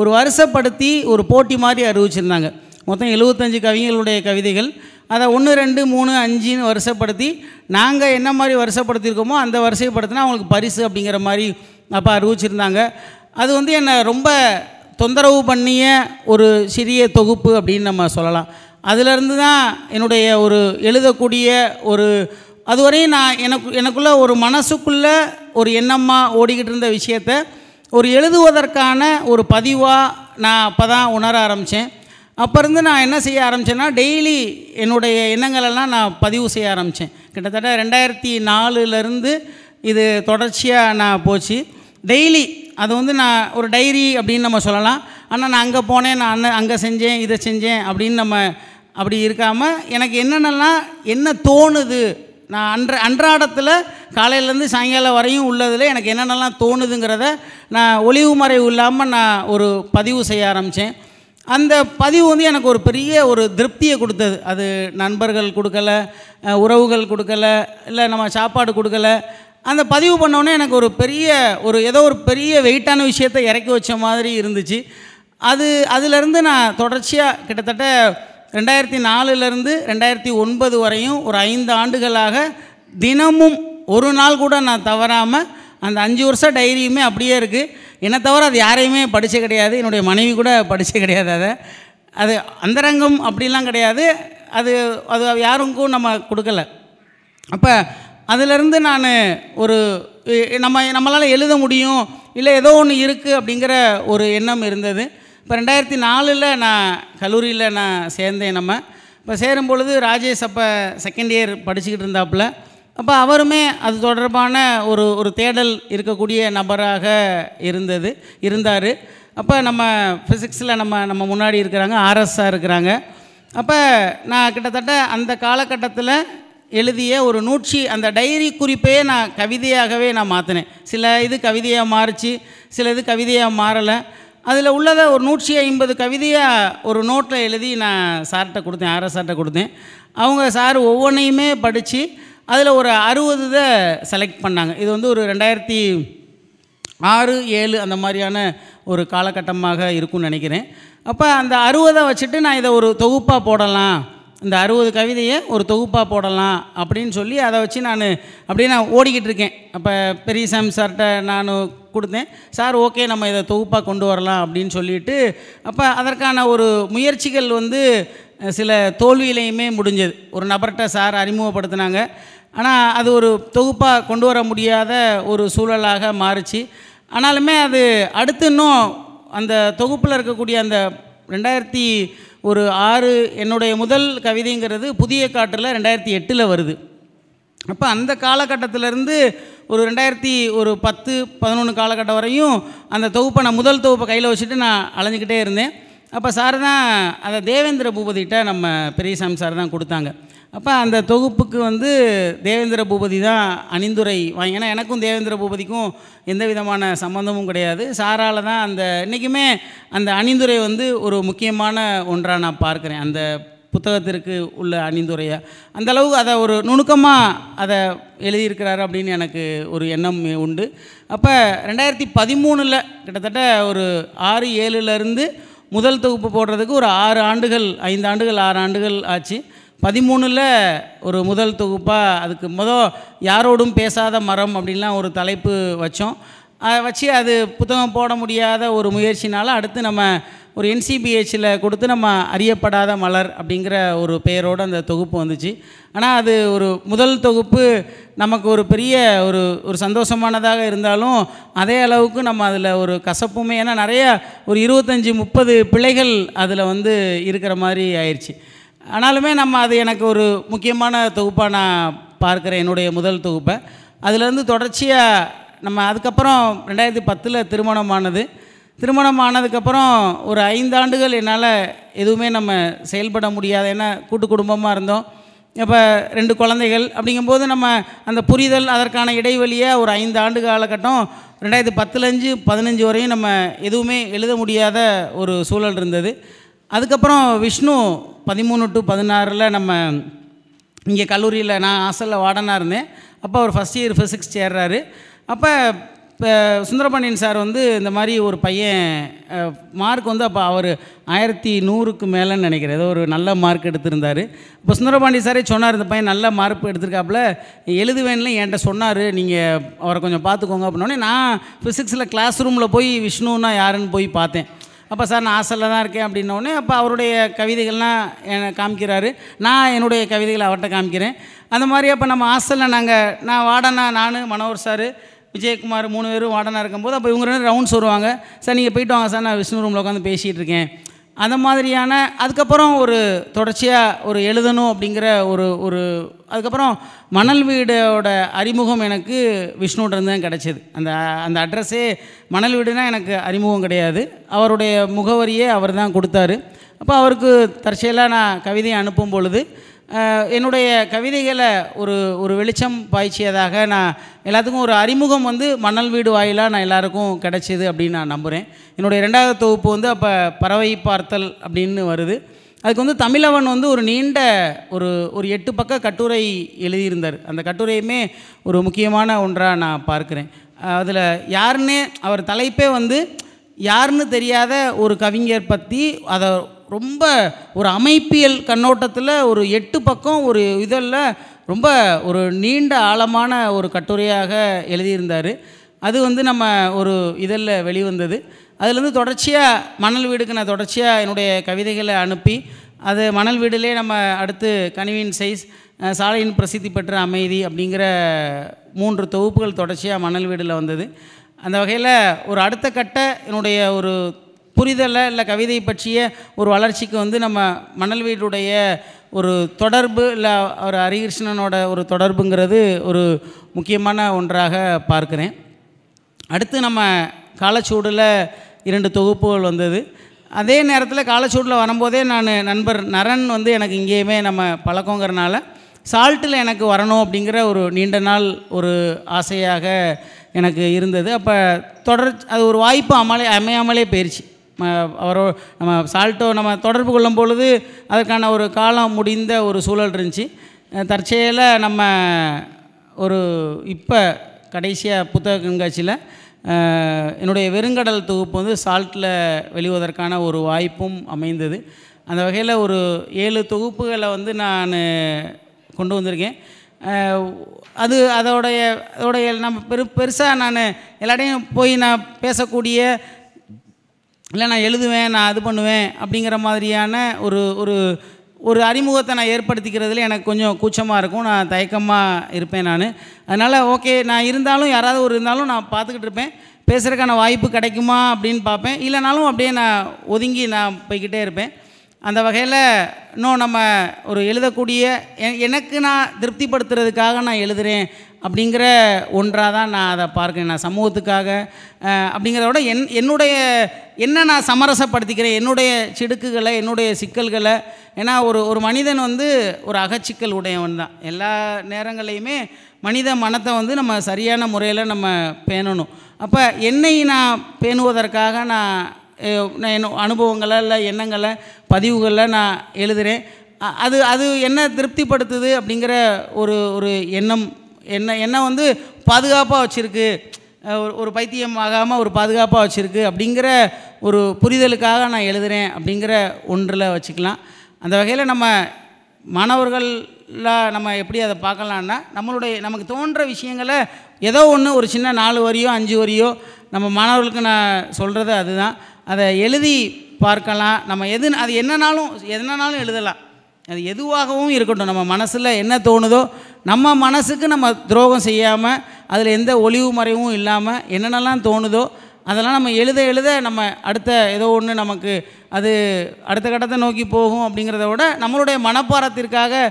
ஒரு வருஷப்படுத்தி ஒரு போட்டி மாதிரி அறிவிச்சிருந்தாங்க. மொத்தம் 75 கவிஞர்களுடைய கவிதைகள், அதை 1, 2, 3, 5ன்னு வருஷப்படுத்தி நாங்கள் என்ன மாதிரி வருஷப்படுத்தியிருக்கோமோ அந்த வரிசைப்படுத்தினா அவங்களுக்கு பரிசு அப்படிங்கிற மாதிரி அப்போ அறிவிச்சிருந்தாங்க. அது வந்து என்னை ரொம்ப தொந்தரவு பண்ணிய ஒரு சிறிய தொகுப்பு அப்படின்னு நம்ம சொல்லலாம். அதிலிருந்து தான் என்னுடைய எழுதக்கூடிய அதுவரையும் நான் எனக்குள்ளே ஒரு மனசுக்குள்ளே ஒரு எண்ணமாக ஓடிக்கிட்டு இருந்த விஷயத்த எழுதுவதற்கான ஒரு பதிவாக நான் அப்போ தான் உணர ஆரம்பித்தேன். அப்போ இருந்து நான் என்ன செய்ய ஆரம்பித்தேன்னா, டெய்லி என்னுடைய எண்ணங்களெல்லாம் நான் பதிவு செய்ய ஆரம்பித்தேன். கிட்டத்தட்ட 2004 இது தொடர்ச்சியாக நான் போச்சு. டெய்லி அது வந்து நான் ஒரு டைரி அப்படின்னு நம்ம சொல்லலாம். ஆனால் நான் அங்கே போனேன், நான் அங்கே செஞ்சேன், இதை செஞ்சேன் அப்படின்னு நம்ம அப்படி இருக்காமல், எனக்கு என்ன தோணுது, நான் அன்றாடத்தில் காலையிலேருந்து சாயங்காலம் வரையும் உள்ளதில் எனக்கு என்னென்னலாம் தோணுதுங்கிறத நான் ஒளிவு மறைவு இல்லாமல் நான் ஒரு பதிவு செய்ய ஆரம்பித்தேன். அந்த பதிவு வந்து எனக்கு ஒரு பெரிய ஒரு திருப்தியை கொடுத்தது. அது நண்பர்கள் கொடுக்கல, உறவுகள் கொடுக்கல, இல்லை நம்ம சாப்பாடு கொடுக்கல. அந்த பதிவு பண்ணோன்னே எனக்கு ஏதோ ஒரு பெரிய வெயிட்டான விஷயத்தை இறக்கி வச்ச மாதிரி இருந்துச்சு. அதிலிருந்து நான் தொடர்ச்சியாக கிட்டத்தட்ட 2004லேருந்து 2009 வரையும் ஒரு 5 ஆண்டுகளாக தினமும் ஒரு நாள் கூட நான் தவறாமல் அந்த 5 வருஷம் டைரியுமே அப்படியே இருக்குது. என்னை தவிர அது யாரையுமே படித்தே கிடையாது, என்னுடைய மனைவி கூட படித்தே கிடையாது. அது அந்தரங்கம் அப்படிலாம் கிடையாது, அது யாருக்கும் நம்ம கொடுக்கல. அப்போ அதிலிருந்து நான் ஒரு நம்மளால் எழுத முடியும், இல்லை ஏதோ ஒன்று இருக்குது அப்படிங்கிற ஒரு எண்ணம் இருந்தது. இப்போ 2004 நான் கல்லூரியில் நான் சேர்ந்தேன். இப்போ சேரும் பொழுது ராஜேஷ் அப்போ செகண்ட் இயர் படிச்சுக்கிட்டு இருந்தாப்புல. அப்போ அவருமே அது தொடர்பான ஒரு தேடல் இருக்கக்கூடிய நபராக இருந்தார். அப்போ நம்ம ஃபிசிக்ஸில் நம்ம முன்னாடி இருக்கிறாங்க, ஆர்எஸ்ஸாக இருக்கிறாங்க. அப்போ நான் கிட்டத்தட்ட அந்த காலகட்டத்தில் எழுதிய ஒரு அந்த டைரி குறிப்பையே நான் கவிதையாகவே நான் மாற்றினேன். சில இது கவிதையாக மாறிச்சு, சில இது கவிதையாக மாறலை. அதில் உள்ளதை ஒரு 150 கவிதையாக ஒரு நோட்டில் எழுதி நான் சார்கிட்ட கொடுத்தேன், ஆர்எஸ் சார்கிட்ட கொடுத்தேன். அவங்க சார் ஒவ்வொன்றையுமே படித்து அதில் ஒரு 60 இதை செலக்ட் பண்ணாங்க. இது வந்து ஒரு 2006-07 அந்த மாதிரியான ஒரு காலகட்டமாக இருக்கும்னு நினைக்கிறேன். அப்போ அந்த 60 வச்சுட்டு நான் இதை ஒரு தொகுப்பாக போடலாம், இந்த 60 கவிதையை ஒரு தொகுப்பாக போடலாம் அப்படின்னு சொல்லி அதை வச்சு நான் ஓடிக்கிட்டு இருக்கேன். அப்போ பெரியசாமி சார்கிட்ட நான் கொடுத்தேன். சார் ஓகே நம்ம இதை தொகுப்பாக கொண்டு வரலாம் அப்படின்னு சொல்லிட்டு, அப்போ அதற்கான ஒரு முயற்சிகள் வந்து சில தோல்வியிலையுமே முடிஞ்சது. ஒரு நபர்கிட்ட சார் அறிமுகப்படுத்தினாங்க, ஆனால் அது ஒரு தொகுப்பாக கொண்டு வர முடியாத ஒரு சூழலாக மாறிச்சு. ஆனாலுமே அது அடுத்து இன்னும் அந்த தொகுப்பில் இருக்கக்கூடிய அந்த 2006 என்னுடைய முதல் கவிதைங்கிறது புதிய காற்றில் 2008 வருது. அப்போ அந்த காலகட்டத்திலேருந்து ஒரு 2010-11 காலகட்டம் வரையும் அந்த தொகுப்பை நான் முதல் தொகுப்பை கையில் வச்சுட்டு நான் அலைஞ்சிக்கிட்டே இருந்தேன். அப்போ சார் தான் அதை தேவேந்திர பூபதிகிட்ட நம்ம பெரியசாமி சார் தான் கொடுத்தாங்க. அப்போ அந்த தொகுப்புக்கு வந்து தேவேந்திர பூபதி தான் அணிந்துரை வாங்கி, ஏன்னா எனக்கும் தேவேந்திர பூபதிக்கும் எந்த விதமான சம்மந்தமும் கிடையாது. சாரால் தான் அந்த இன்றைக்குமே அந்த அணிந்துரை வந்து ஒரு முக்கியமான ஒன்றாக நான் பார்க்குறேன். அந்த புத்தகத்திற்கு உள்ள அணிந்துரையாக அந்தளவுக்கு அதை ஒரு நுணுக்கமாக அதை எழுதியிருக்கிறாரு அப்படின்னு எனக்கு ஒரு எண்ணம் உண்டு. அப்போ 2013 கிட்டத்தட்ட ஒரு 6-7லேருந்து முதல் தொகுப்பு போடுறதுக்கு ஒரு 6 ஆண்டுகள் ஆச்சு. 13 ஒரு முதல் தொகுப்பாக அதுக்கு யாரோடும் பேசாத மரம் அப்படின்லாம் ஒரு தலைப்பு வச்சோம். அதை வச்சு அது புத்தகம் போட முடியாத ஒரு முயற்சினால் அடுத்து நம்ம ஒரு NCBHல கொடுத்து நம்ம அறியப்படாத மலர் அப்படிங்கிற ஒரு பெயரோடு அந்த தொகுப்பு வந்துச்சு. ஆனால் அது ஒரு முதல் தொகுப்பு நமக்கு ஒரு பெரிய ஒரு சந்தோஷமானதாக இருந்தாலும் அதே அளவுக்கு நம்ம அதில் ஒரு கசப்புமே, ஏன்னா நிறையா ஒரு 25-30 பிழைகள் அதில் வந்து இருக்கிற மாதிரி ஆயிடுச்சு. ஆனாலுமே நம்ம அது எனக்கு ஒரு முக்கியமான தொகுப்பாக நான் பார்க்குறேன், என்னுடைய முதல் தொகுப்பை. அதிலேருந்து தொடர்ச்சியாக நம்ம அதுக்கப்புறம் 2010 திருமணம் ஆனதுக்கப்புறம் ஒரு 5 ஆண்டுகள் என்னால் எதுவுமே நம்ம செயல்பட முடியாது. ஏன்னா கூட்டு குடும்பமாக இருந்தோம். இப்போ 2 குழந்தைகள் அப்படிங்கும்போது நம்ம அந்த புரிதல் அதற்கான இடைவெளியாக ஒரு 5 ஆண்டு காலகட்டம் 2010-15 வரையும் நம்ம எதுவுமே எழுத முடியாத ஒரு சூழல் இருந்தது. அதுக்கப்புறம் விஷ்ணு 13-16 நம்ம இங்கே கல்லூரியில் நான் ஹாஸ்டலில் வார்டனாக இருந்தேன். அப்போ அவர் ஃபஸ்ட் இயர் ஃபிசிக்ஸ் சேர்றாரு. அப்போ இப்போ சுந்தரபாண்டியன் சார் வந்து இந்த மாதிரி ஒரு பையன் மார்க் வந்து அப்போ அவர் 1100க்கு மேலேன்னு நினைக்கிறேன், ஏதோ ஒரு நல்ல மார்க் எடுத்திருந்தார். இப்போ சுந்தரபாண்டியன் சாரே சொன்னார், இந்த பையன் நல்ல மார்க் எடுத்திருக்காப்புல, எழுதுவேன்ல என்கிட்ட சொன்னார், நீங்கள் அவரை கொஞ்சம் பார்த்துக்கோங்க அப்படின்னோடனே நான் ஃபிசிக்ஸில் கிளாஸ் ரூமில் போய் விஷ்ணுன்னா யாருன்னு போய் பார்த்தேன். அப்போ சார் நான் ஹாஸ்டலில் தான் இருக்கேன் அப்படின்னோடனே அப்போ அவருடைய கவிதைகள்லாம் எனக்கு காமிக்கிறாரு, நான் என்னுடைய கவிதைகளை அவர்கிட்ட காமிக்கிறேன். அந்த மாதிரி அப்போ நம்ம ஹாஸ்டலில் நான் வார்டனா, நான் மனோகர் சார், விஜயகுமார் 3 பேரும் வார்டனாக இருக்கும்போது அப்போ இவங்க 2 ரவுண்ட்ஸ் வருவாங்க. சார் நீங்கள் போய்ட்டு வாங்க சார், நான் விஷ்ணு ரூமில் உட்காந்து பேசிகிட்டு இருக்கேன். அந்த மாதிரியான அதுக்கப்புறம் ஒரு தொடர்ச்சியாக ஒரு எழுதணும் அப்படிங்கிற அதுக்கப்புறம் மணல் வீடோட அறிமுகம் எனக்கு விஷ்ணுகிட்டருந்து தான் கிடச்சிது. அந்த அட்ரஸே மணல் வீடுனா எனக்கு அறிமுகம் கிடையாது, அவருடைய முகவரியே அவர் தான் கொடுத்தாரு. அப்போ அவருக்கு தற்செயலாக நான் கவிதையை அனுப்பும் பொழுது என்னுடைய கவிதைகளை ஒரு வெளிச்சம் பாய்ச்சியதாக நான் எல்லாத்துக்கும் ஒரு அறிமுகம் வந்து மணல் வீடு வாயிலாக நான் எல்லாருக்கும் கிடச்சிது அப்படின்னு நான் நம்புகிறேன். என்னுடைய 2வது தொகுப்பு வந்து அப்போ பறவை பார்த்தல் அப்படின்னு வருது. அதுக்கு வந்து தமிழவன் வந்து ஒரு நீண்ட ஒரு 8 பக்க கட்டுரை எழுதியிருந்தார். அந்த கட்டுரையுமே ஒரு முக்கியமான ஒன்றாக நான் பார்க்குறேன். அதில் யாருன்னே அவர் தலைப்பே வந்து யாருன்னு தெரியாத ஒரு கவிஞர் பற்றி அதை ரொம்ப ஒரு அமைப்பியல் கண்ணோட்டத்தில் ஒரு 8 பக்கம் ஒரு இதழில் ரொம்ப ஒரு நீண்ட ஆழமான ஒரு கட்டுரையாக எழுதியிருந்தார். அது வந்து நம்ம ஒரு இதழில் வெளிவந்தது. அதுலேருந்து தொடர்ச்சியாக மணல் வீடுக்கு நான் தொடர்ச்சியாக என்னுடைய கவிதைகளை அனுப்பி அது மணல் வீடுலேயே நம்ம அடுத்து கனிவின் சைஸ், சாலையின் பிரசித்தி பெற்ற அமைதி அப்படிங்கிற 3 தொகுப்புகள் தொடர்ச்சியாக மணல் வீடில் வந்தது. அந்த வகையில் ஒரு அடுத்த கட்ட என்னுடைய ஒரு புரிதலை இல்லை கவிதை பற்றிய ஒரு வளர்ச்சிக்கு வந்து நம்ம மணல் வீடுடைய ஒரு தொடர்பு இல்லை ஒரு ஹரிகிருஷ்ணனோட ஒரு தொடர்புங்கிறது ஒரு முக்கியமான ஒன்றாக பார்க்குறேன். அடுத்து நம்ம காலச்சூடில் 2 தொகுப்புகள் வந்தது. அதே நேரத்தில் காலச்சூடில் வரும்போதே நான் நண்பர் நரன் வந்து எனக்கு இங்கேயுமே நம்ம பழக்கங்கிறனால சால்ட்டில் எனக்கு வரணும் அப்படிங்கிற ஒரு நீண்ட நாள் ஒரு ஆசையாக எனக்கு இருந்தது. அப்போ அது ஒரு வாய்ப்பு அமையாமலே போயிடுச்சு. நம்ம சால்ட்டோ நம்ம தொடர்பு கொள்ளும் பொழுது அதற்கான ஒரு காலம் முடிந்த ஒரு சூழல் இருந்துச்சு. தற்செயலாக நம்ம ஒரு இப்போ கடைசியாக புத்தக கண்காட்சியில் என்னுடைய வெறுங்கடல் தொகுப்பு வந்து சால்ட்டில் வெளிவதற்கான ஒரு வாய்ப்பும் அமைந்தது. அந்த வகையில் ஒரு 7 தொகுப்புகளை வந்து நான் கொண்டு வந்திருக்கேன். அதோடைய நம்ம பெருசாக நான் எல்லாரையும் போய் நான் பேசக்கூடிய இல்லை நான் எழுதுவேன் நான் அது பண்ணுவேன் அப்படிங்கிற மாதிரியான ஒரு அறிமுகத்தை நான் ஏற்படுத்திக்கிறதுல எனக்கு கொஞ்சம் கூச்சமாக இருக்கும். நான் தயக்கமாக இருப்பேன் நான். அதனால் ஓகே நான் இருந்தாலும் யாராவது இருந்தாலும் நான் பார்த்துக்கிட்டு இருப்பேன். பேசுகிறதுக்கான வாய்ப்பு கிடைக்குமா அப்படின்னு பார்ப்பேன். இல்லைனாலும் அப்படியே நான் ஒதுங்கி நான் போய்கிட்டே இருப்பேன். அந்த வகையில் இன்னும் நம்ம ஒரு எழுதக்கூடிய எனக்கு நான் திருப்திப்படுத்துறதுக்காக நான் எழுதுகிறேன் அப்படிங்கிற ஒன்றாக தான் நான் அதை பார்க்குறேன். நான் சமூகத்துக்காக அப்படிங்கிறத விட என்னுடைய என்ன நான் சமரசப்படுத்திக்கிறேன், என்னுடைய சிடுக்குகளை என்னுடைய சிக்கல்களை. ஏன்னா ஒரு மனிதன் வந்து ஒரு அகச்சிக்கல் உடையவன் தான். எல்லா நேரங்களையுமே மனித மனத்தை வந்து நம்ம சரியான முறையில் நம்ம பேணணும். அப்போ என்னை நான் பேணுவதற்காக நான் என் அனுபவங்களை இல்லை எண்ணங்களை பதிவுகளை நான் எழுதுகிறேன். அது என்ன திருப்திப்படுத்துது அப்படிங்கிற ஒரு எண்ணம் வந்து பாதுகாப்பாக வச்சுருக்கு, ஒரு பைத்தியம் ஆகாமல் ஒரு பாதுகாப்பாக வச்சுருக்கு அப்படிங்கிற ஒரு புரிதலுக்காக நான் எழுதுகிறேன் அப்படிங்கிற ஒன்றில் வச்சுக்கலாம். அந்த வகையில் நம்ம மாணவர்களாக நம்ம எப்படி அதை பார்க்கலான்னா நமக்கு தோன்ற விஷயங்களை ஏதோ ஒன்று ஒரு சின்ன 4 வரியோ 5 வரியோ நம்ம மாணவர்களுக்கு நான் சொல்கிறது அதுதான். அதை எழுதி பார்க்கலாம். நம்ம அது என்னன்னாலும் எழுதலாம். அது எதுவாகவும் இருக்கட்டும். நம்ம மனசில் என்ன தோணுதோ நம்ம மனசுக்கு நம்ம துரோகம் செய்யாமல் அதில் எந்த ஒளிவு மறைவும் இல்லாமல் என்னென்னலாம் தோணுதோ அதெல்லாம் நம்ம எழுத நம்ம அடுத்த ஏதோ ஒன்று நமக்கு அது அடுத்த கட்டத்தை நோக்கி போகும். அப்படிங்கிறத விட நம்மளுடைய மனப்பாரத்திற்காக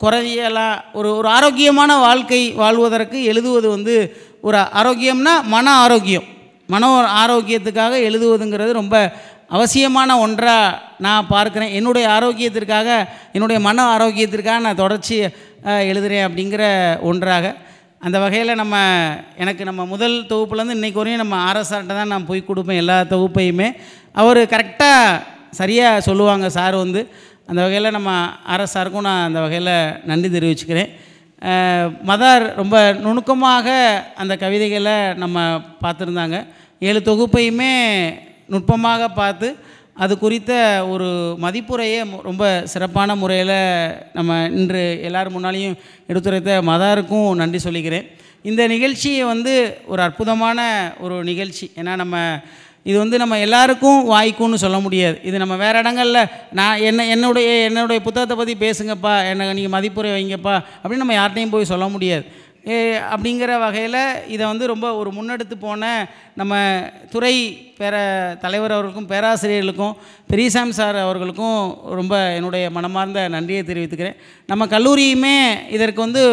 குறையலாம். ஒரு ஆரோக்கியமான வாழ்க்கை வாழ்வதற்கு எழுதுவது வந்து ஒரு ஆரோக்கியம்னா மன ஆரோக்கியத்துக்காக எழுதுவதுங்கிறது ரொம்ப அவசியமான ஒன்றாக நான் பார்க்குறேன். என்னுடைய ஆரோக்கியத்திற்காக என்னுடைய மன ஆரோக்கியத்திற்காக நான் தொடர்ச்சி எழுதுகிறேன் அப்படிங்கிற ஒன்றாக. அந்த வகையில் எனக்கு நம்ம முதல் தொகுப்புலேருந்து இன்றைக்கு வரையும் நம்ம ஆர்எஸ்ஆர்கிட்ட தான் நான் போய் கொடுப்பேன் எல்லா தொகுப்பையுமே. அவர் கரெக்டாக சரியாக சொல்லுவாங்க சார் வந்து. அந்த வகையில் நம்ம ஆர்எஸ்ஆருக்கும் நான் அந்த வகையில் நன்றி தெரிவிச்சுக்கிறேன். மதார் ரொம்ப நுணுக்கமாக அந்த கவிதைகளை நம்ம பார்த்துருந்தாங்க. 7 தொகுப்பையுமே நுட்பமாக பார்த்து அது குறித்த ஒரு மதிப்புரையை ரொம்ப சிறப்பான முறையில் நம்ம இன்று எல்லார் முன்னாலேயும் எடுத்துரைத்த மதாருக்கும் நன்றி சொல்லிக்கிறேன். இந்த நிகழ்ச்சியை வந்து ஒரு அற்புதமான ஒரு நிகழ்ச்சி. ஏன்னா இது வந்து நம்ம எல்லாருக்கும் வாய்க்கும்னு சொல்ல முடியாது. இது நம்ம வேறு இடங்களில் நான் என்னுடைய புத்தகத்தை பற்றி பேசுங்கப்பா, நீங்கள் மதிப்புரை வைங்கப்பா அப்படின்னு நம்ம யார்கிட்டையும் போய் சொல்ல முடியாது. அப்படிங்கிற வகையில் இதை வந்து ரொம்ப ஒரு முன்னெடுத்து போன நம்ம துறை தலைவர் அவர்களுக்கும் பேராசிரியர்களுக்கும் பெரியசாமி சார் அவர்களுக்கும் ரொம்ப என்னுடைய மனமார்ந்த நன்றியை தெரிவித்துக்கிறேன். நம்ம கல்லூரியுமே இதற்கு வந்து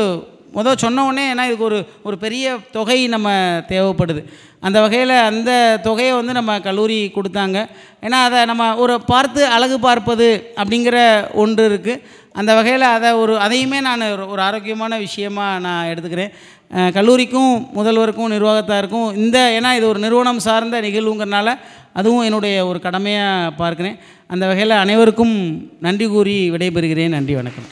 சொன்ன உடனே ஏன்னா இதுக்கு ஒரு பெரிய தொகை நம்ம தேவைப்படுது. அந்த வகையில் அந்த தொகையை வந்து நம்ம கல்லூரி கொடுத்தாங்க. ஏன்னா அதை நம்ம பார்த்து அழகு பார்ப்பது அப்படிங்கிற ஒன்று இருக்குது. அந்த வகையில் அதையுமே நான் ஒரு ஆரோக்கியமான விஷயமாக நான் எடுத்துக்கிறேன். கல்லூரிக்கும் முதல்வருக்கும் நிர்வாகத்தாருக்கும் ஏன்னா இது ஒரு நிறுவனம் சார்ந்த நிகழ்வுங்கிறனால அதுவும் என்னுடைய ஒரு கடமையாக பார்க்குறேன். அந்த வகையில் அனைவருக்கும் நன்றி கூறி விடைபெறுகிறேன். நன்றி, வணக்கம்.